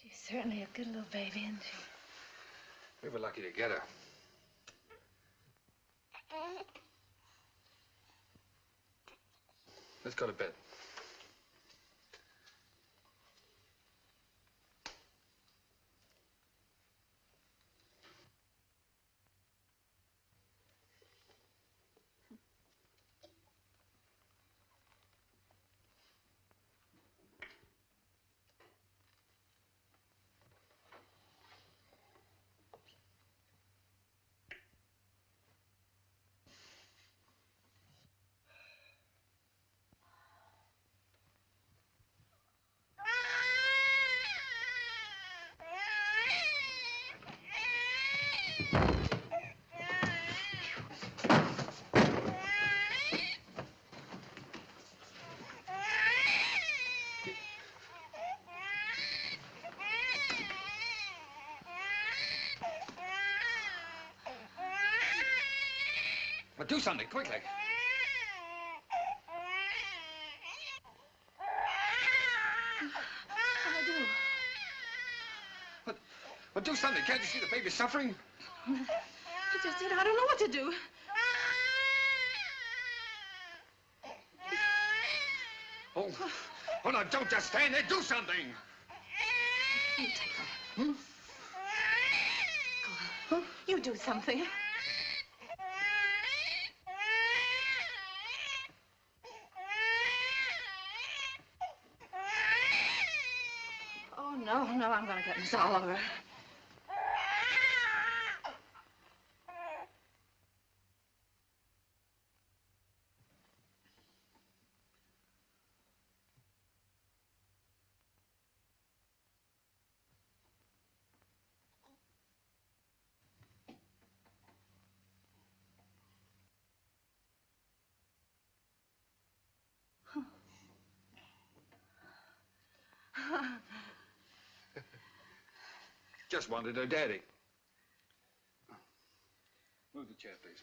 She's certainly a good little baby, isn't she? We were lucky to get her. Let's go to bed. Well, do something, quickly. What'll I do? Well, do something. Can't you see the baby's suffering? I just did. I don't know what to do. Oh, oh no, don't just stand there. Do something. You take her. Hmm? Go on. You do something. Oh, no, no, I'm going to get Miss Oliver. Just wanted her daddy. Move the chair, please.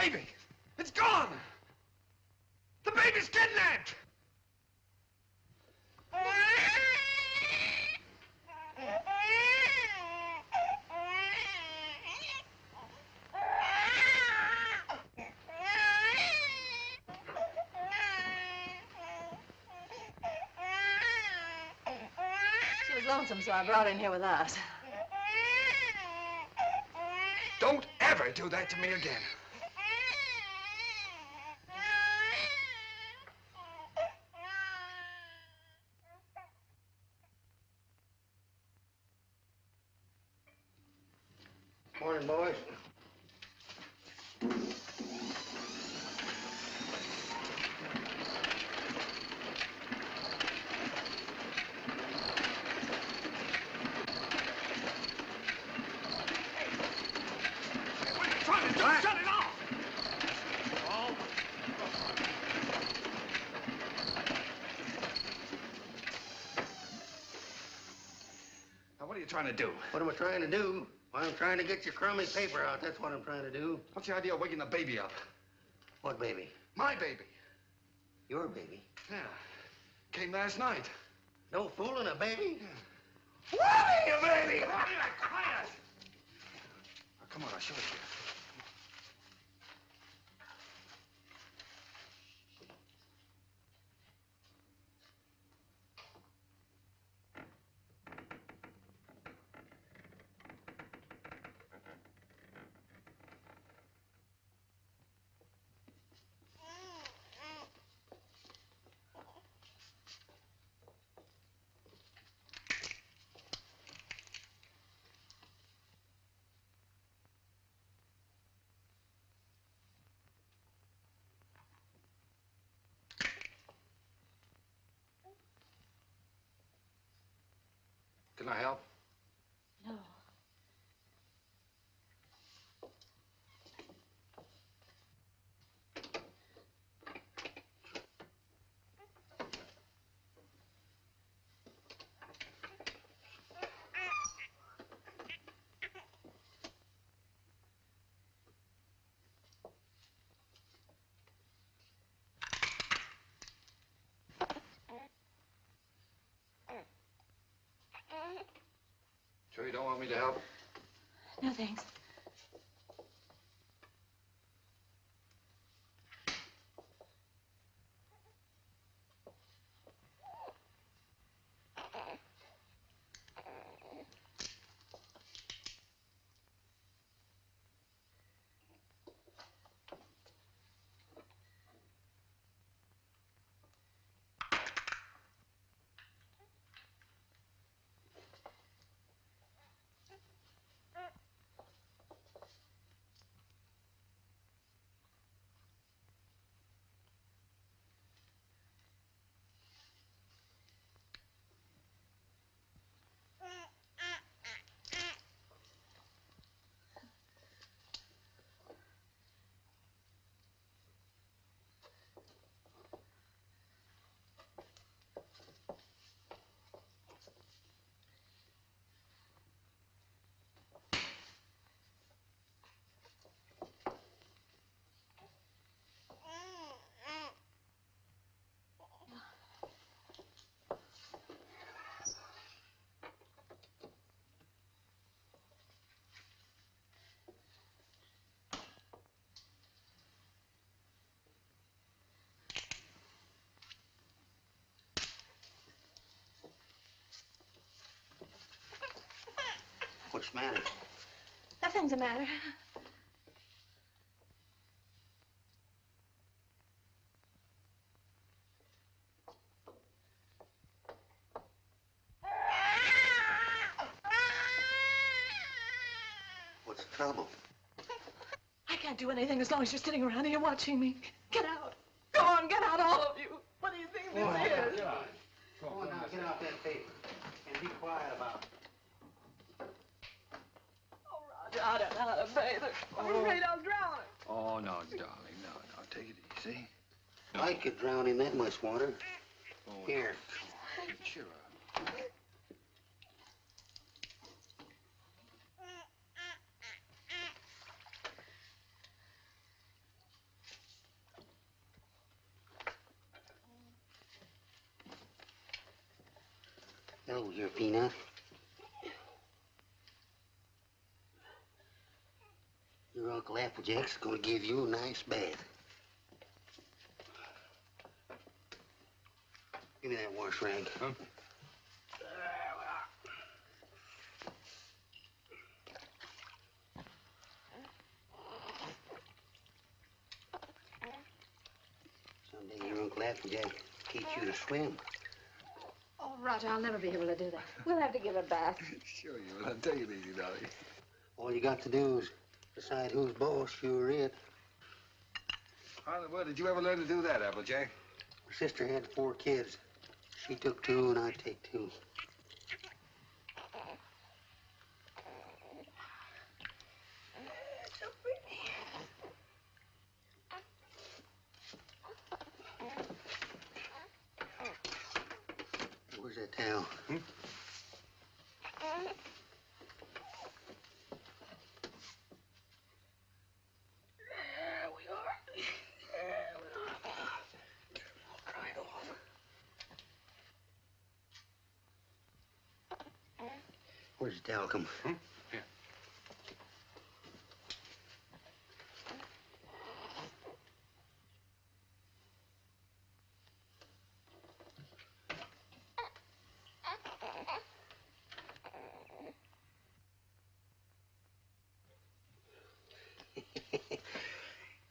baby! It's gone! The baby's kidnapped! She was lonesome, so I brought her in here with us. Don't ever do that to me again. Morning, boys. Trying to do, shut it off! Oh. Now, what are you trying to do? What am I trying to do? Well, I'm trying to get your crummy paper out. That's what I'm trying to do. What's the idea of waking the baby up? What baby? My baby. Your baby? Yeah. Came last night. No fooling a baby? Yeah. What are you, baby? Quiet! Oh, come on, I'll show it to you. Can I help? No. Sure you don't want me to help? No, thanks. What's the matter? Nothing's the matter. What's the trouble? I can't do anything as long as you're sitting around here watching me. Get out. Go on, get out, all of you. What do you think this is? Get out. Go on now, get out that paper. And be quiet about it. Oh, Roger, I don't know how to bathe her. I'm afraid I'll drown her. Oh, no, darling, no. Take it easy. I could drown in that much water. Oh, Here. Cheer up. trouble here, Peanut. Your Uncle Applejack's gonna give you a nice bath. Give me that wash rag. Huh? Someday your Uncle Applejack teach you to swim. Oh, Roger, I'll never be able to do that. We'll have to give a bath. Sure you will. I'll take it easy, Dolly. All you got to do is decide who's boss, you or it. How in the world did you ever learn to do that, Applejack? My sister had 4 kids. She took 2 and I take 2. So pretty. Where's that towel? Hmm? There we are. There we are. Dry it off. Where's the towel come from? Here.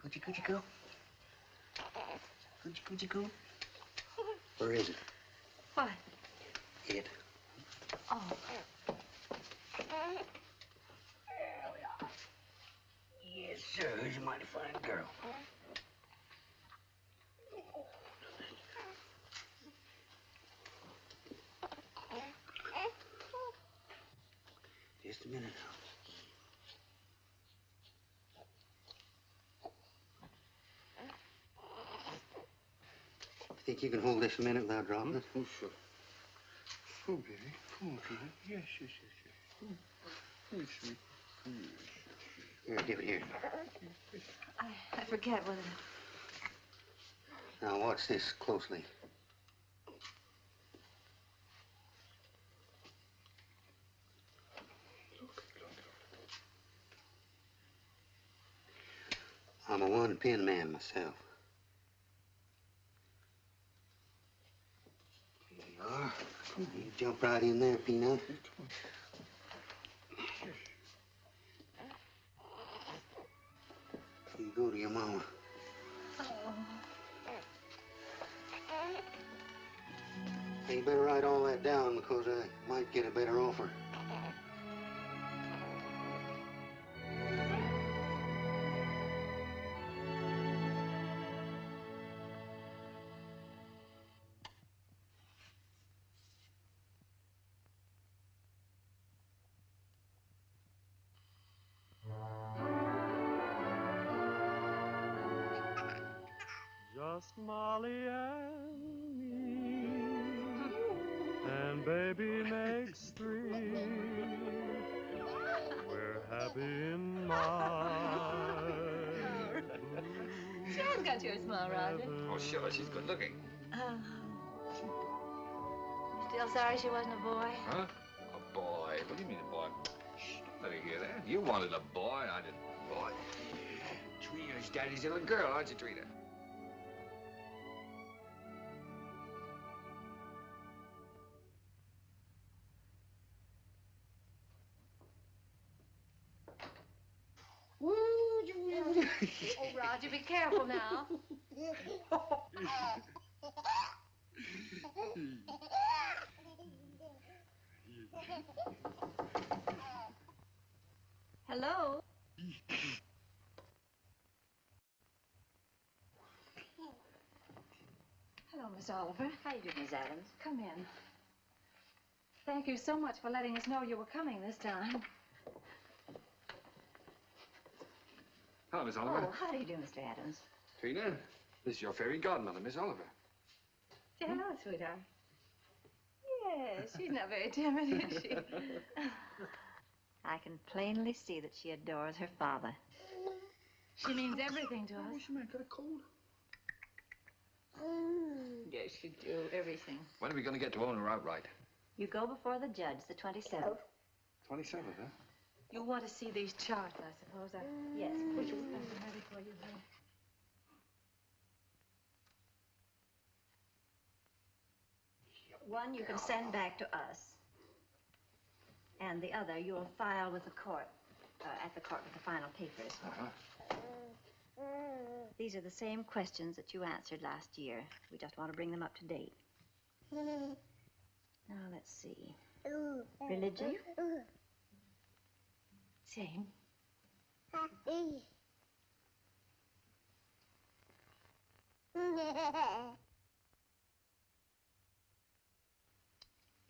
Coochie coo. Coochie coo. Where is it? What? It. Oh. There we are. Yes, sir. Who's a mighty fine girl. Just a minute now. Think you can hold this a minute without dropping it? Oh, sure. Oh, baby. Come on, Peanut. Yes, yes, yes, yes. Oh, sweet. Here, give it here. I forget whether... Now, watch this closely. I'm a one-pin man myself. Here you are. You jump right in there, Peanut. You go to your mama. Hey, you better write all that down because I might get a better offer. Just Molly and me, and baby makes 3. We're happy in my She has got your smile, Roger. Oh, sure. She's good looking. Still sorry she wasn't a boy? Huh? A boy? What do you mean a boy? Shh, don't let her hear that. You wanted a boy. I didn't. Boy. Trina's daddy's little girl, aren't you, Trina? Oh, Roger, be careful now. Hello? Hello, Miss Oliver. How you doing, Miss Adams? Come in. Thank you so much for letting us know you were coming this time. Hello, Miss Oliver. Oh, how do you do, Mr. Adams? Trina, this is your fairy godmother, Miss Oliver. Say hello, sweetheart. Yes, she's not very timid, is she? I can plainly see that she adores her father. She means everything to us. She might got a cold. Yes, you do. Everything. When are we going to get to own her outright? You go before the judge the 27th. 27th, huh? You want to see these charts, I suppose. Yes, Which please. is ready for you, honey. One you can send back to us. And the other you'll file with the court, at the court with the final papers. These are the same questions that you answered last year. We just want to bring them up to date. Now, let's see. Religion? Same.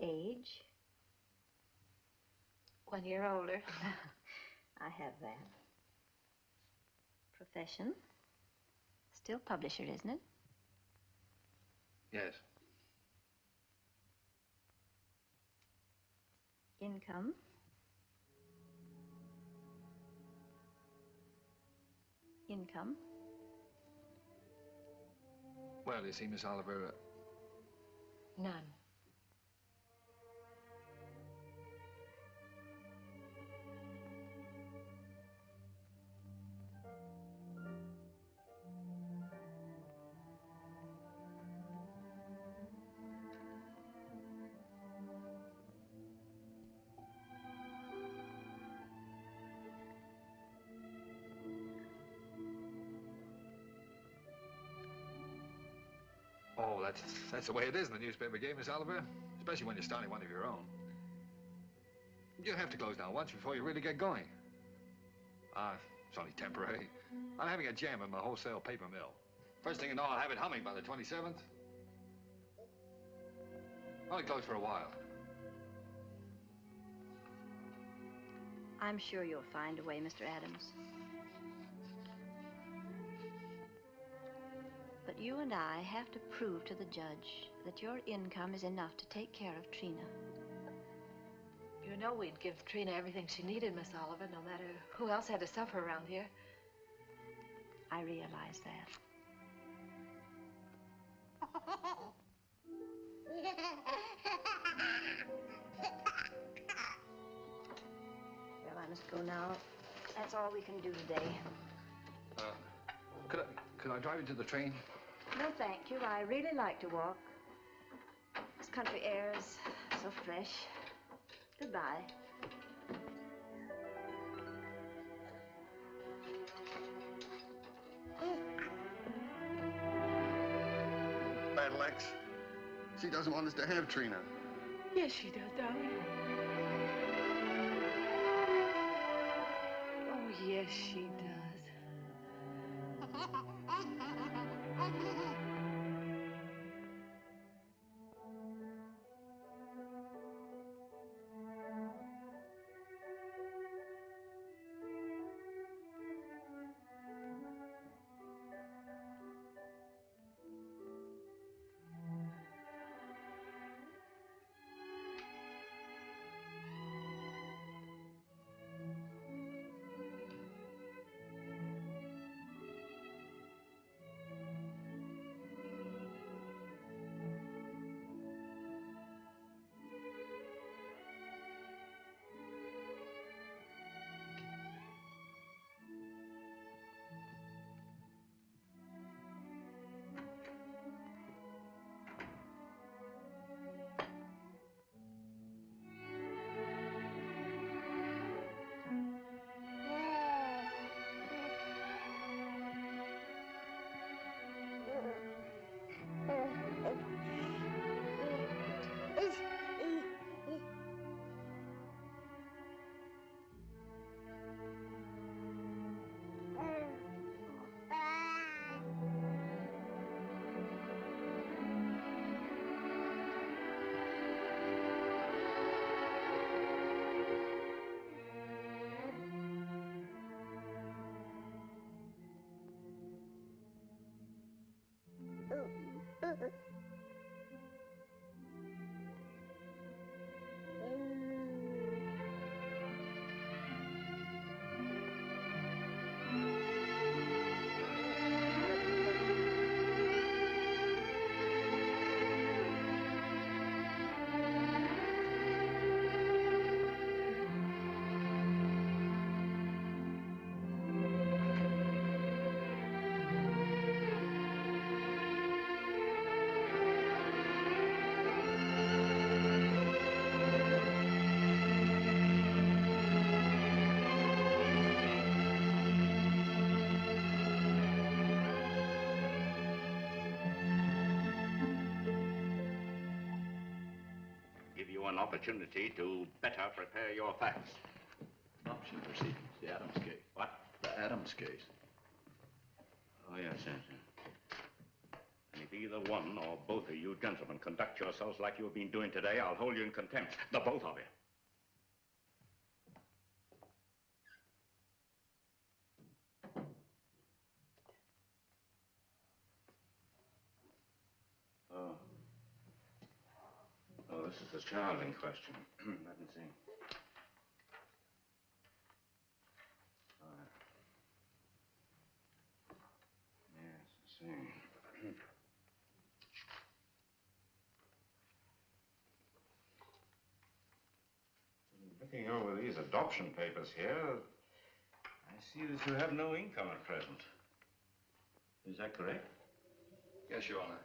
Age? 1 year older. I have that. Profession? Still publisher, isn't it? Yes. Income? Income? Well, you see, Miss Oliver, None. oh, that's the way it is in the newspaper game, Miss Oliver. Especially when you're starting one of your own. You have to close down once before you really get going. It's only temporary. I'm having a jam in my wholesale paper mill. First thing you know, I'll have it humming by the 27th. Only closed for a while. I'm sure you'll find a way, Mr. Adams. But you and I have to prove to the judge that your income is enough to take care of Trina. You know we'd give Trina everything she needed, Miss Oliver, no matter who else had to suffer around here. I realize that. Well, I must go now. That's all we can do today. Could I drive you to the train? No, thank you. I really like to walk. This country air is so fresh. Goodbye. Battle Axe. She doesn't want us to have Trina. Yes, she does, darling. Oh, yes, she does. an opportunity to better prepare your facts. Adoption proceedings, the Adams case. What? The Adams case. Oh, yes, yes, yes. And if either one or both of you gentlemen conduct yourselves like you have been doing today, I'll hold you in contempt. The both of you. Oh. Oh, this is the child in question. Let me see. Yes, I see. Looking over these adoption papers here, I see that you have no income at present. Is that correct? Yes, Your Honor.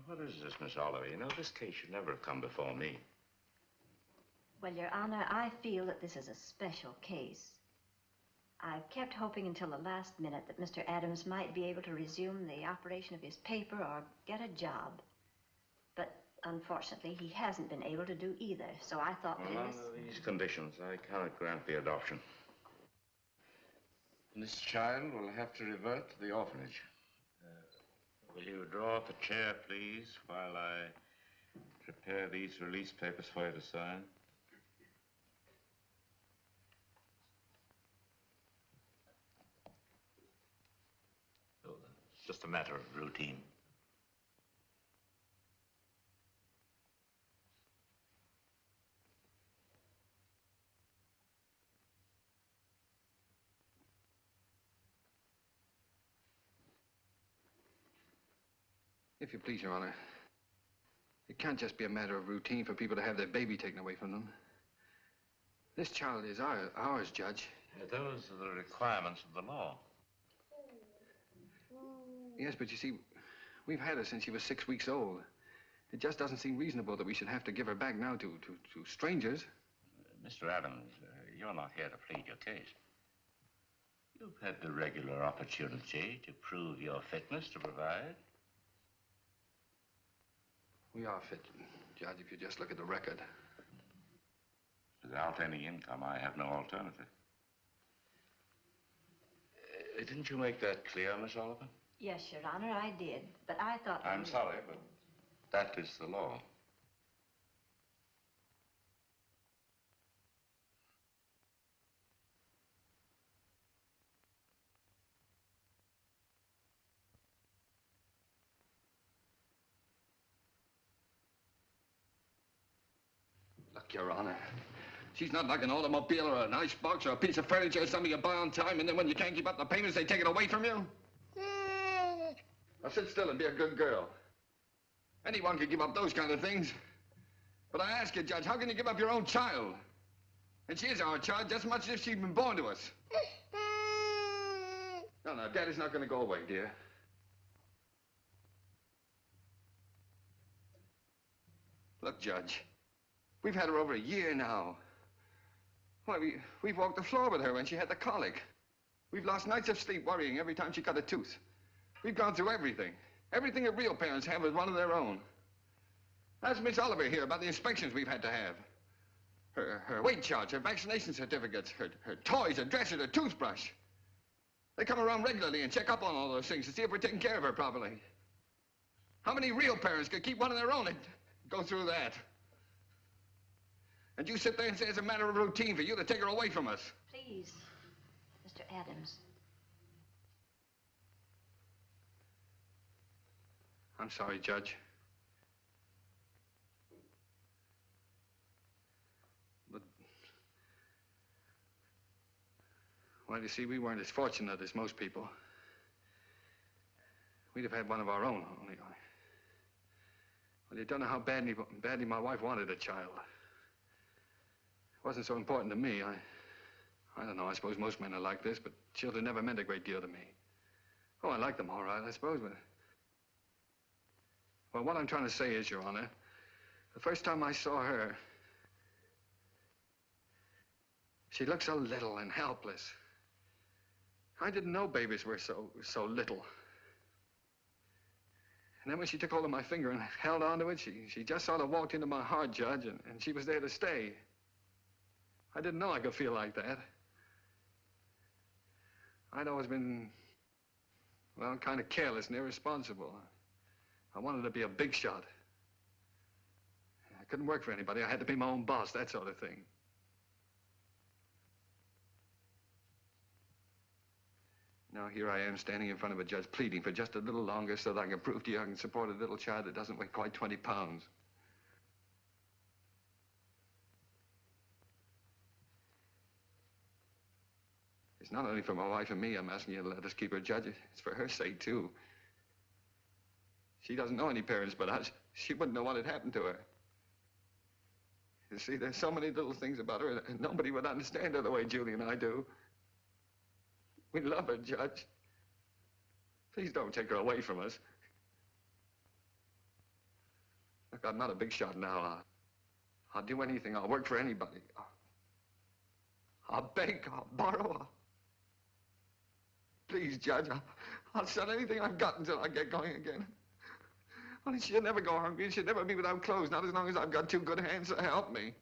What is this, Miss Oliver? You know, this case should never have come before me. Well, Your Honor, I feel that this is a special case. I've kept hoping until the last minute that Mr. Adams might be able to resume the operation of his paper or get a job. But unfortunately, he hasn't been able to do either, so I thought Well, under these conditions, I cannot grant the adoption. This child will have to revert to the orphanage. Will you draw up a chair, please, while I prepare these release papers for you to sign? Oh, it's just a matter of routine. If you please, Your Honor, it can't just be a matter of routine for people to have their baby taken away from them. This child is ours, Judge. Those are the requirements of the law. Yes, but you see, we've had her since she was 6 weeks old. It just doesn't seem reasonable that we should have to give her back now to strangers. Mr. Adams, you're not here to plead your case. You've had the regular opportunity to prove your fitness to provide. We are fit, Judge, if you just look at the record. Without any income, I have no alternative. Didn't you make that clear, Miss Oliver? Yes, Your Honor, I did. But I thought... I'm sorry, but that is the law. Look, Your Honor, she's not like an automobile or an icebox or a piece of furniture or something you buy on time, and then when you can't keep up the payments, they take it away from you. Now sit still and be a good girl. Anyone can give up those kind of things. But I ask you, Judge, how can you give up your own child? And she is our child just as much as if she'd been born to us. No, Daddy's not going to go away, dear. Look, Judge, we've had her over a year now. Why, we've walked the floor with her when she had the colic. We've lost nights of sleep worrying every time she cut a tooth. We've gone through everything. Everything that real parents have with one of their own. Ask Miss Oliver here about the inspections we've had to have. Her weight charts, her vaccination certificates, her toys, her dresser, her toothbrush. They come around regularly and check up on all those things to see if we're taking care of her properly. How many real parents could keep one of their own and go through that? And you sit there and say it's a matter of routine for you to take her away from us. Please, Mr. Adams. I'm sorry, Judge. But, well, you see, we weren't as fortunate as most people. We'd have had one of our own, only. Well, you don't know how badly my wife wanted a child. It wasn't so important to me. I don't know, I suppose most men are like this, but children never meant a great deal to me. Oh, I like them all right, I suppose, but... Well, what I'm trying to say is, Your Honor, the first time I saw her, she looked so little and helpless. I didn't know babies were so little. And then when she took hold of my finger and held onto it, she just sort of walked into my heart, Judge, and she was there to stay. I didn't know I could feel like that. I'd always been, well, kind of careless and irresponsible. I wanted to be a big shot. I couldn't work for anybody. I had to be my own boss, that sort of thing. Now here I am standing in front of a judge pleading for just a little longer so that I can prove to you I can support a little child that doesn't weigh quite 20 pounds. It's not only for my wife and me I'm asking you to let us keep her, Judge. It's for her sake, too. She doesn't know any parents but us. She wouldn't know what had happened to her. You see, there's so many little things about her, and nobody would understand her the way Julie and I do. We love her, Judge. Please don't take her away from us. Look, I'm not a big shot now. I'll do anything. I'll work for anybody. I'll beg. I'll borrow. Please, Judge, I'll sell anything I've got until I get going again. Only she'll never go hungry. She'll never be without clothes, not as long as I've got two good hands to help me.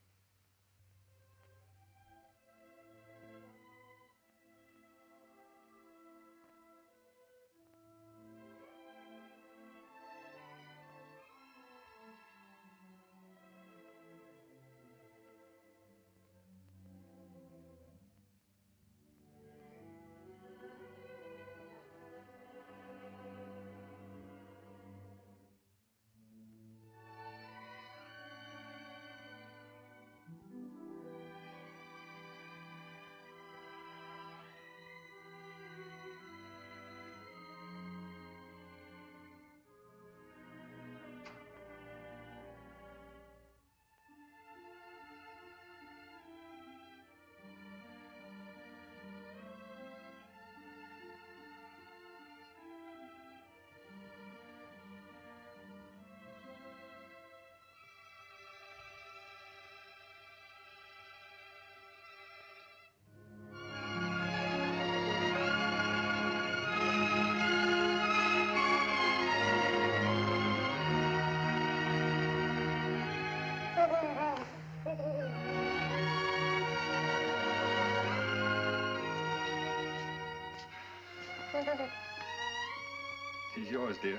He's yours, dear.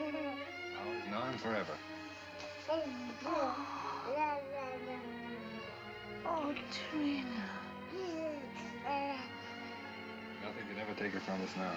Ours now and forever. Oh, Trina. Nothing can ever take her from us now.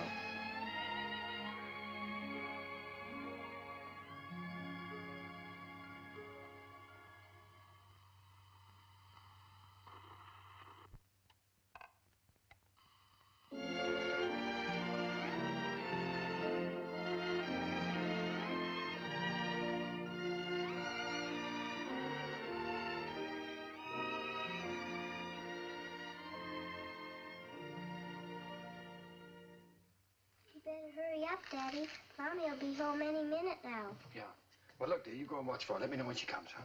Hurry up, Daddy. Mommy will be home any minute now. Yeah. Well, look, dear, you go and watch for her. Let me know when she comes, huh?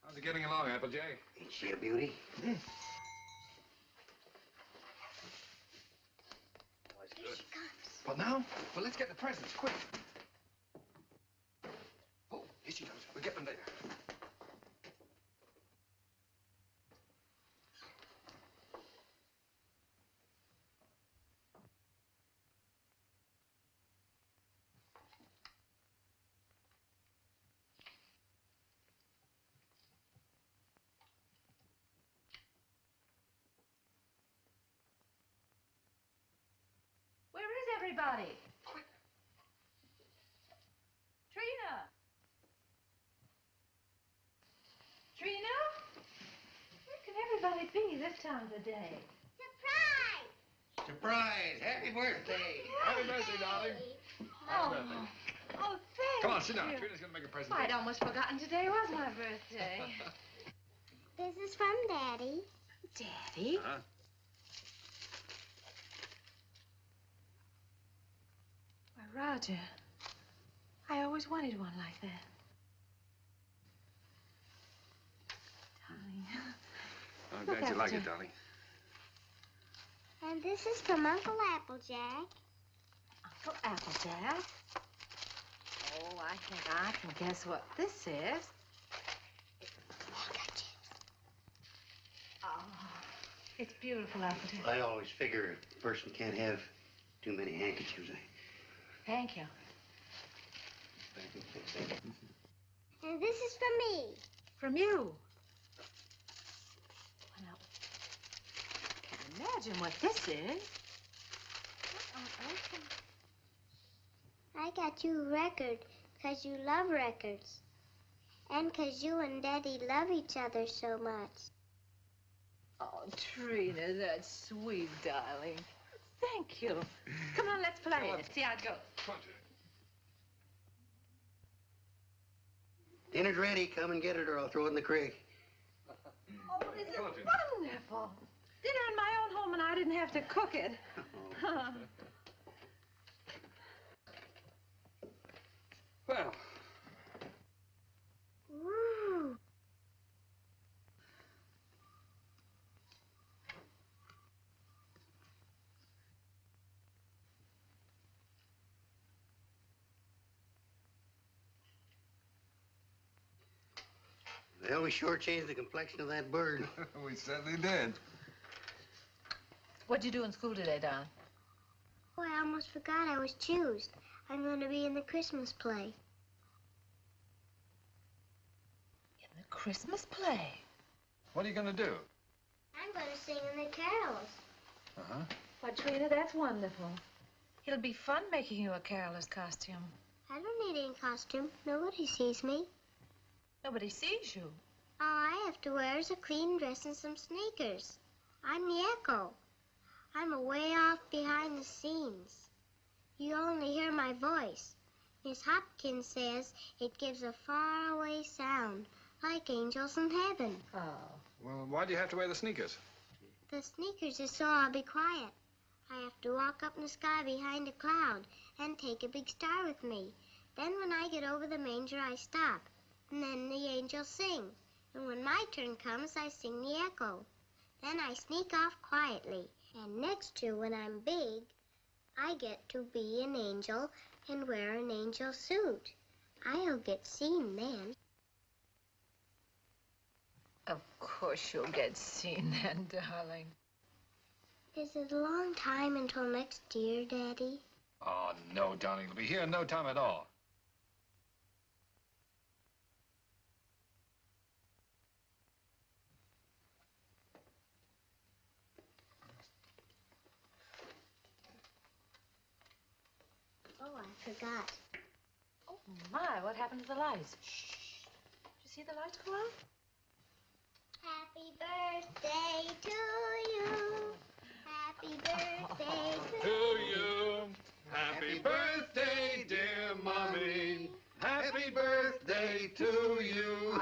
How's it getting along, Applejay? Ain't she a beauty? There she comes. Well, now? Well, let's get the presents, quick. Oh, here she comes. We'll get them later. Where is everybody? Trina! Trina? Where can everybody be this time of the day? Surprise! Happy birthday! Happy birthday, darling. Oh, oh, thank Come on, sit down. you. Trina's gonna make a present. I'd almost forgotten today was my birthday. This is from Daddy. Daddy? Huh? Why, Roger, I always wanted one like that. Darling. I'm Look glad you like after- it, darling. And this is from Uncle Applejack. Uncle Applejack? Oh, I think I can guess what this is. Oh, it's beautiful, Applejack. I always figure a person can't have too many handkerchiefs. Thank you. And this is from me. From you? Well, I can't imagine what this is. What on earth can... I got you a record because you love records. And because you and Daddy love each other so much. Oh, Trina, that's sweet, darling. Thank you. Come on, let's play it. See how it goes. Dinner's ready. Come and get it or I'll throw it in the creek. Oh, is it wonderful? Dinner in my own home and I didn't have to cook it. Well. Woo. Well, we sure changed the complexion of that bird. We certainly did. What'd you do in school today, Don? Oh, I almost forgot I was choosed. I'm going to be in the Christmas play. In the Christmas play? What are you going to do? I'm going to sing in the carols. Uh-huh. Why, Trina, that's wonderful. It'll be fun making you a carol's costume. I don't need any costume. Nobody sees me. Nobody sees you. All I have to wear is a clean dress and some sneakers. I'm the echo. I'm away off behind the scenes. You only hear my voice. Miss Hopkins says it gives a faraway sound, like angels in heaven. Oh. Well, why do you have to wear the sneakers? The sneakers is so I'll be quiet. I have to walk up in the sky behind a cloud and take a big star with me. Then when I get over the manger, I stop. And then the angels sing. And when my turn comes, I sing the echo. Then I sneak off quietly. And next year, when I'm big, I get to be an angel and wear an angel suit. I'll get seen then. Of course you'll get seen then, darling. Is it a long time until next year, Daddy? Oh, no, darling. It'll be here in no time at all. Oh, I forgot. Oh, my, what happened to the lights? Shh. Did you see the lights go out? Happy birthday to you. Happy birthday To you. Happy birthday, dear Mommy. Happy birthday to you.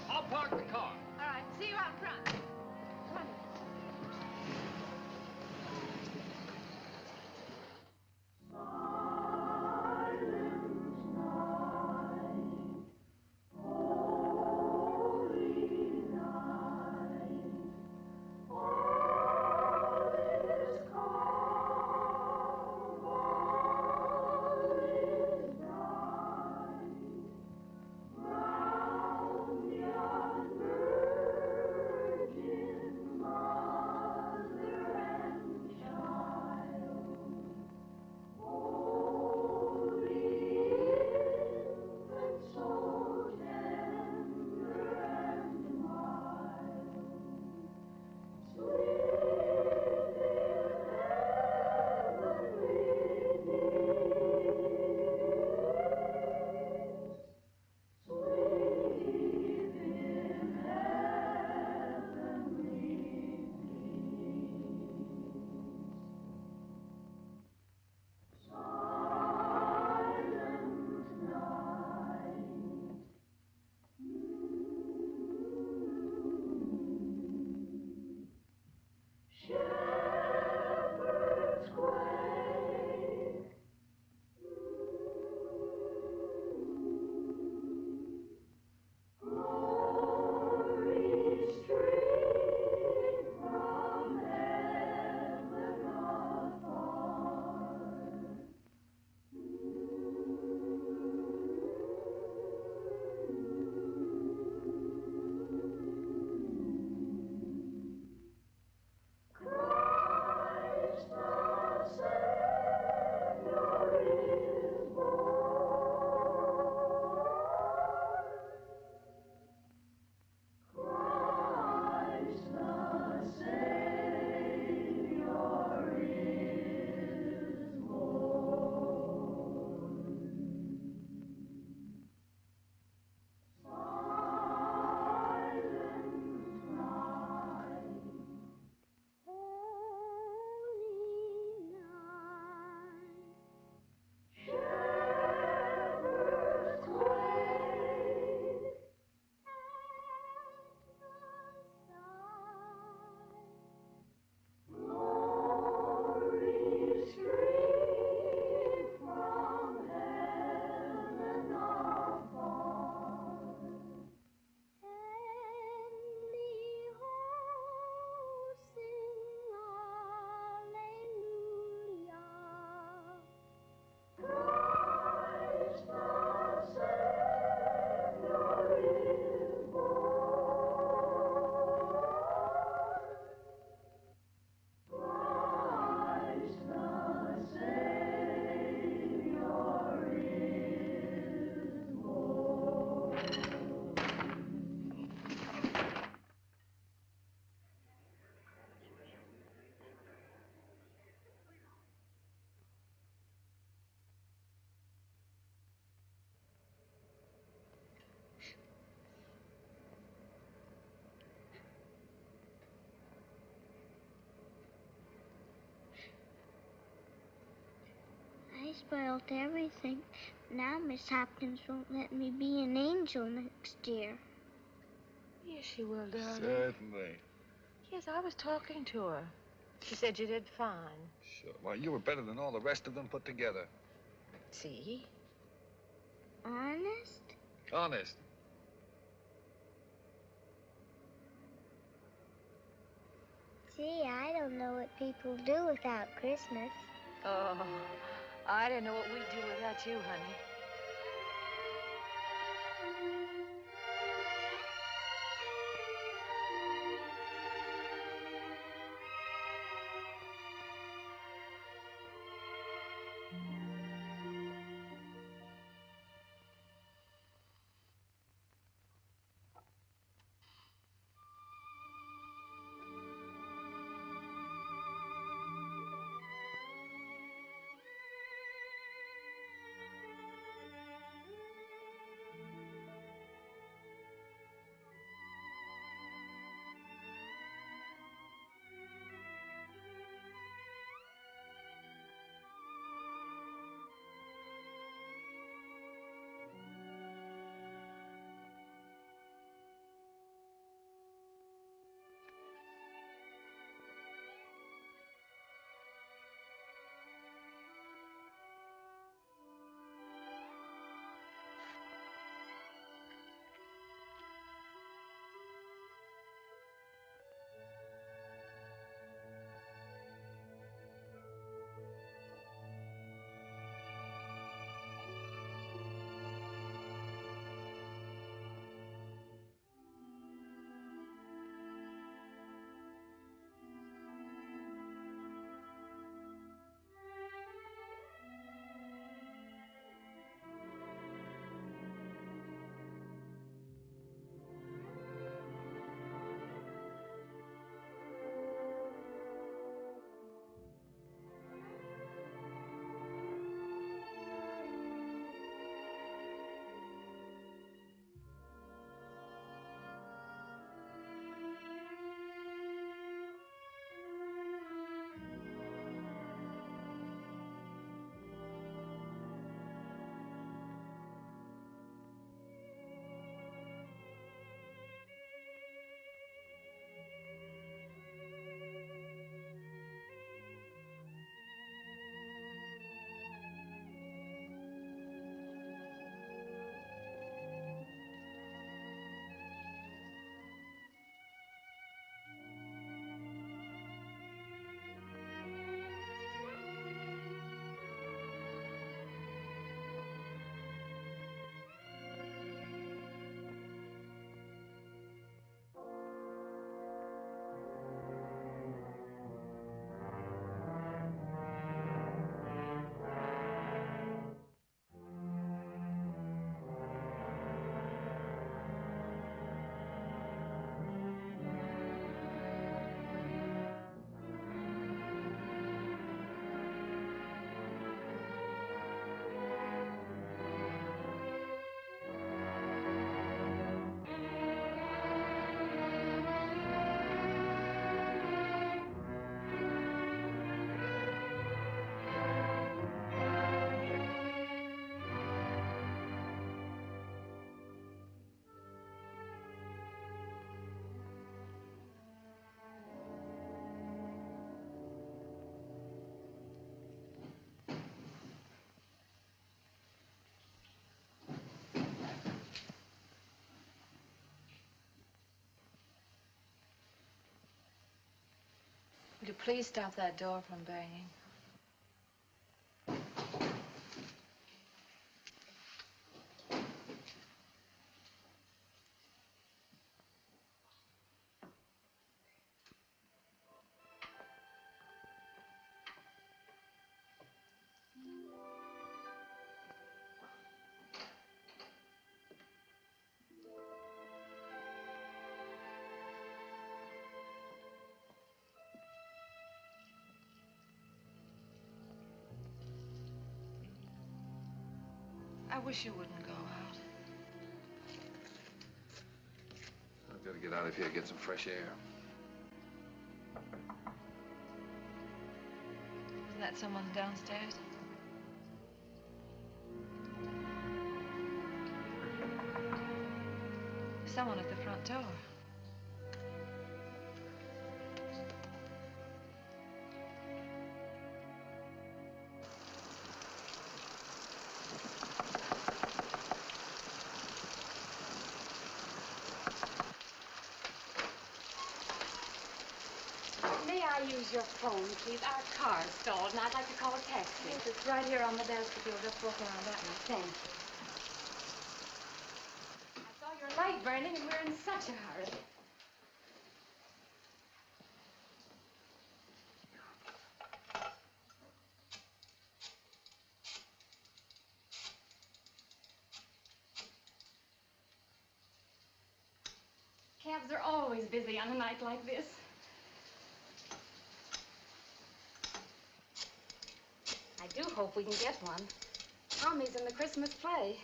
I'll park the car. All right, see you out front. Come on. spoiled everything. Now Miss Hopkins won't let me be an angel next year. Yes, she will, darling. Certainly. Yes, I was talking to her. She said you did fine. Sure. Well, you were better than all the rest of them put together. See? Honest? Honest. Gee, I don't know what people do without Christmas. Oh, I didn't know what we'd do without you, honey. Would you please stop that door from banging? I wish you wouldn't go out. I've got to get out of here, get some fresh air. Isn't that someone downstairs? someone at the front door. May I use your phone, please? Our car's stalled, and I'd like to call a taxi. Yes, it's right here on the desk if you'll just walk around that way. Thank you. I saw your light burning, and we're in such a hurry. Cabs are always busy on a night like this. I do hope we can get one. Tommy's in the Christmas play.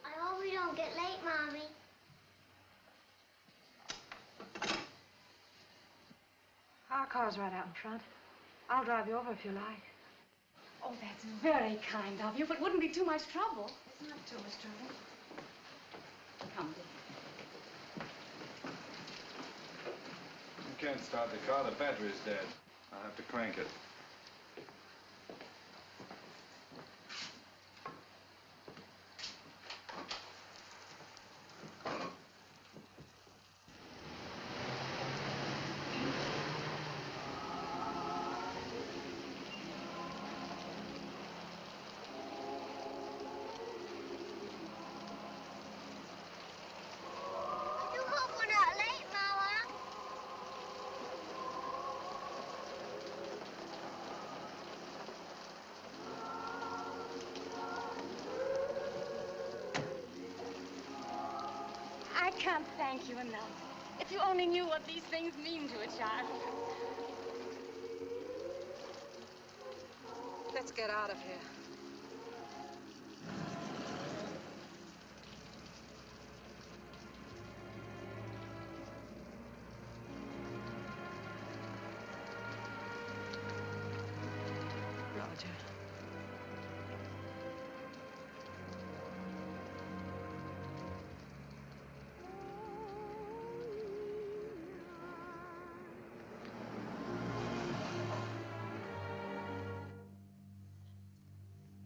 I hope we don't get late, Mommy. Our car's right out in front. I'll drive you over if you like. Oh, that's very kind of you, but wouldn't be too much trouble. It's not too much trouble. Come, dear. You can't start the car. The battery's dead. I'll have to crank it. I do hope we're not late, Mama. I can't thank you enough. If you only knew what these things mean to a child. Let's get out of here. Roger.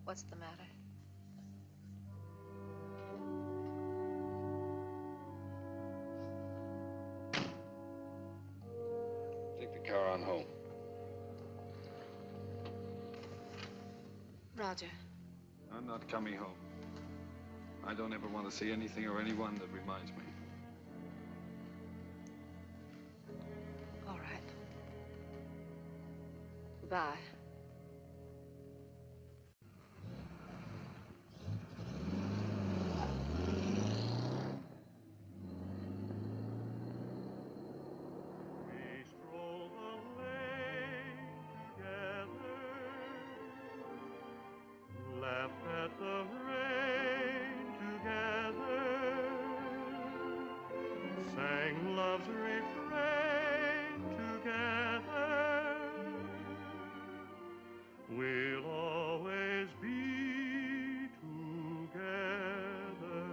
What's the matter? Take the car on home. Roger. I'm not coming home. I don't ever want to see anything or anyone that reminds me. All right. Goodbye. We strolled the lane together, laughed at the rain together, sang love's refrain together. We'll always be together.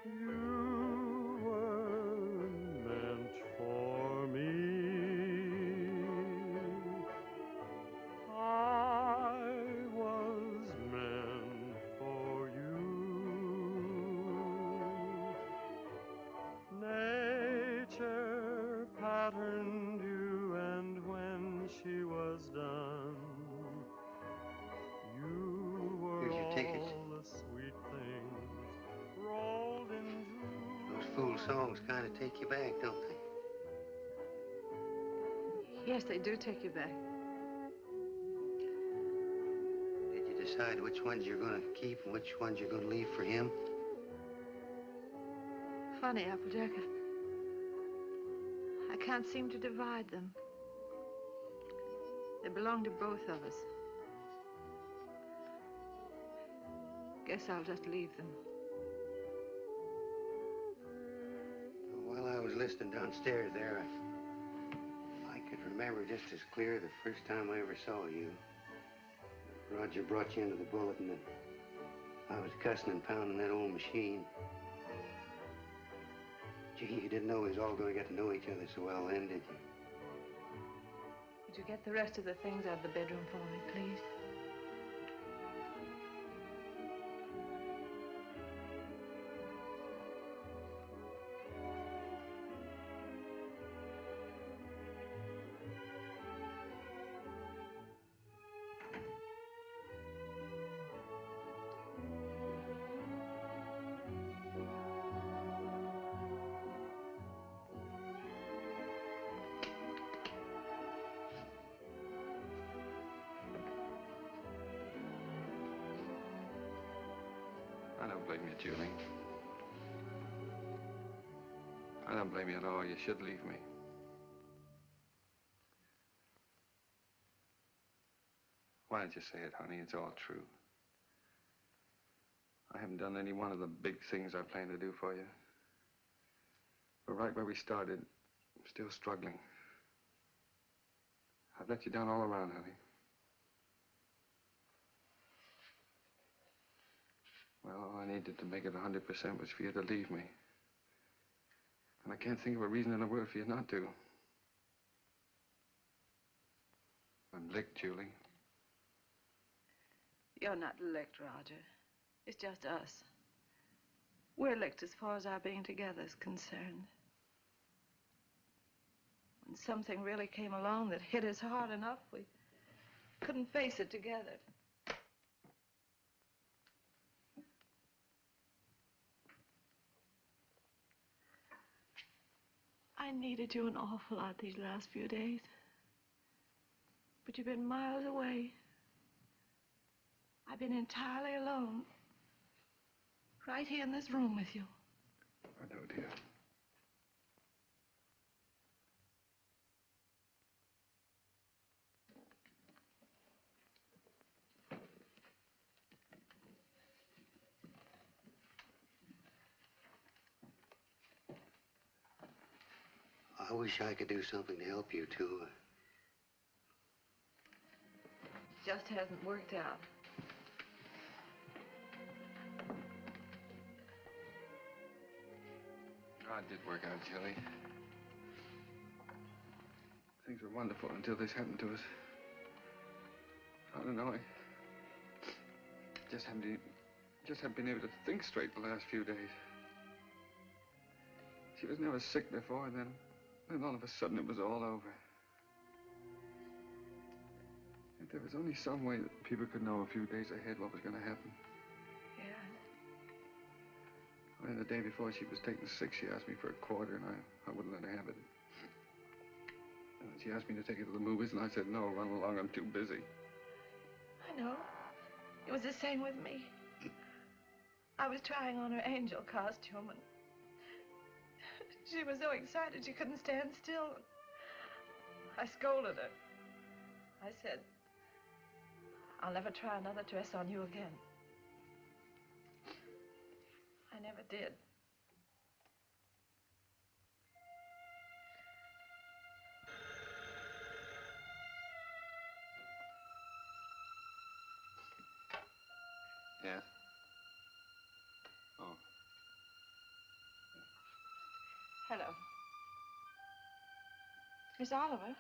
You were meant for me. I was meant for you. Nature patterned you, and when she was done, you were Here's your ticket. all the sweet things rolled into. Those fool songs kind of take you back, don't they? Yes, they do take you back. Did you decide which ones you're going to keep and which ones you're going to leave for him? funny, Applejack. I can't seem to divide them. They belong to both of us. Guess I'll just leave them. While I was listening downstairs there, I could remember just as clear the first time I ever saw you. Roger brought you into the bulletin and I was cussing and pounding that old machine. Gee, you didn't know we was all going to get to know each other so well then, did you? Would you get the rest of the things out of the bedroom for me, please? I don't blame you, Julie. I don't blame you at all. You should leave me. Why don't you say it, honey? It's all true. I haven't done any one of the big things I plan to do for you. But right where we started, I'm still struggling. I've let you down all around, honey. Well, all I needed to make it 100% was for you to leave me. And I can't think of a reason in the world for you not to. I'm licked, Julie. You're not licked, Roger. It's just us. We're licked as far as our being together is concerned. When something really came along that hit us hard enough, we couldn't face it together. I needed you an awful lot these last few days. But you've been miles away. I've been entirely alone. Right here in this room with you. I know, dear. I wish I could do something to help you, too. Just hasn't worked out. God did work out, Julie. Things were wonderful until this happened to us. I don't know. I just haven't been able to think straight the last few days. She was never sick before, and then all of a sudden it was all over. If there was only some way that people could know a few days ahead what was going to happen. Yeah. And the day before she was taken sick, she asked me for a quarter, and I wouldn't let her have it. And she asked me to take her to the movies, and I said, no, run along, I'm too busy. I know. It was the same with me. I was trying on her angel costume, and she was so excited she couldn't stand still. I scolded her. I said, I'll never try another dress on you again. I never did. Yeah? Oh. Hello. Miss Oliver?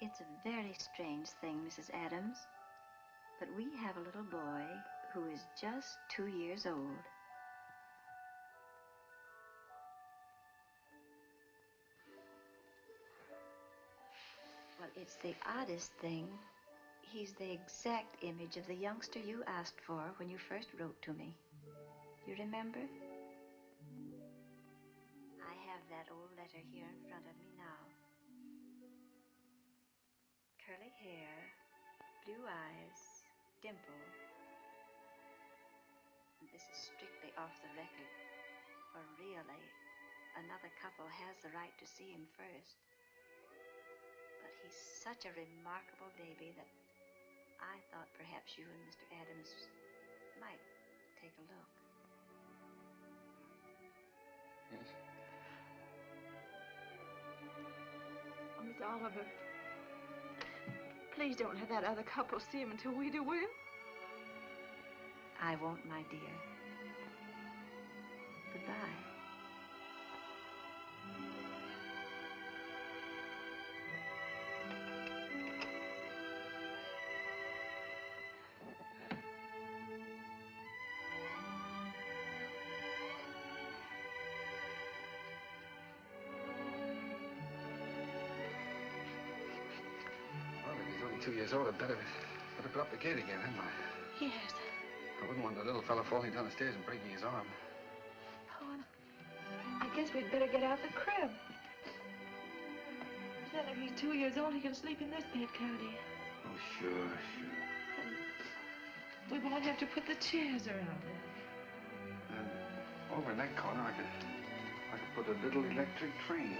It's a very strange thing, Mrs. Adams, but we have a little boy who is just 2 years old. Well, it's the oddest thing. He's the exact image of the youngster you asked for when you first wrote to me. You remember? I have that old letter here in front of me now. Curly hair, blue eyes, dimple. This is strictly off the record, for really, another couple has the right to see him first. But he's such a remarkable baby that I thought perhaps you and Mr. Adams might take a look. Yes. Oh, Miss Oliver, please don't have that other couple see him until we do, will you? I won't, my dear. Goodbye. Well, if he's only 2 years old, I'd better put up the gate again, hadn't I? Yes. I wouldn't want the little fellow falling down the stairs and breaking his arm. Oh, I guess we'd better get out the crib. Then if he's 2 years old, he can sleep in this bed, can't he? Oh, sure. We won't have to put the chairs around him. And over in that corner, I could put a little electric train.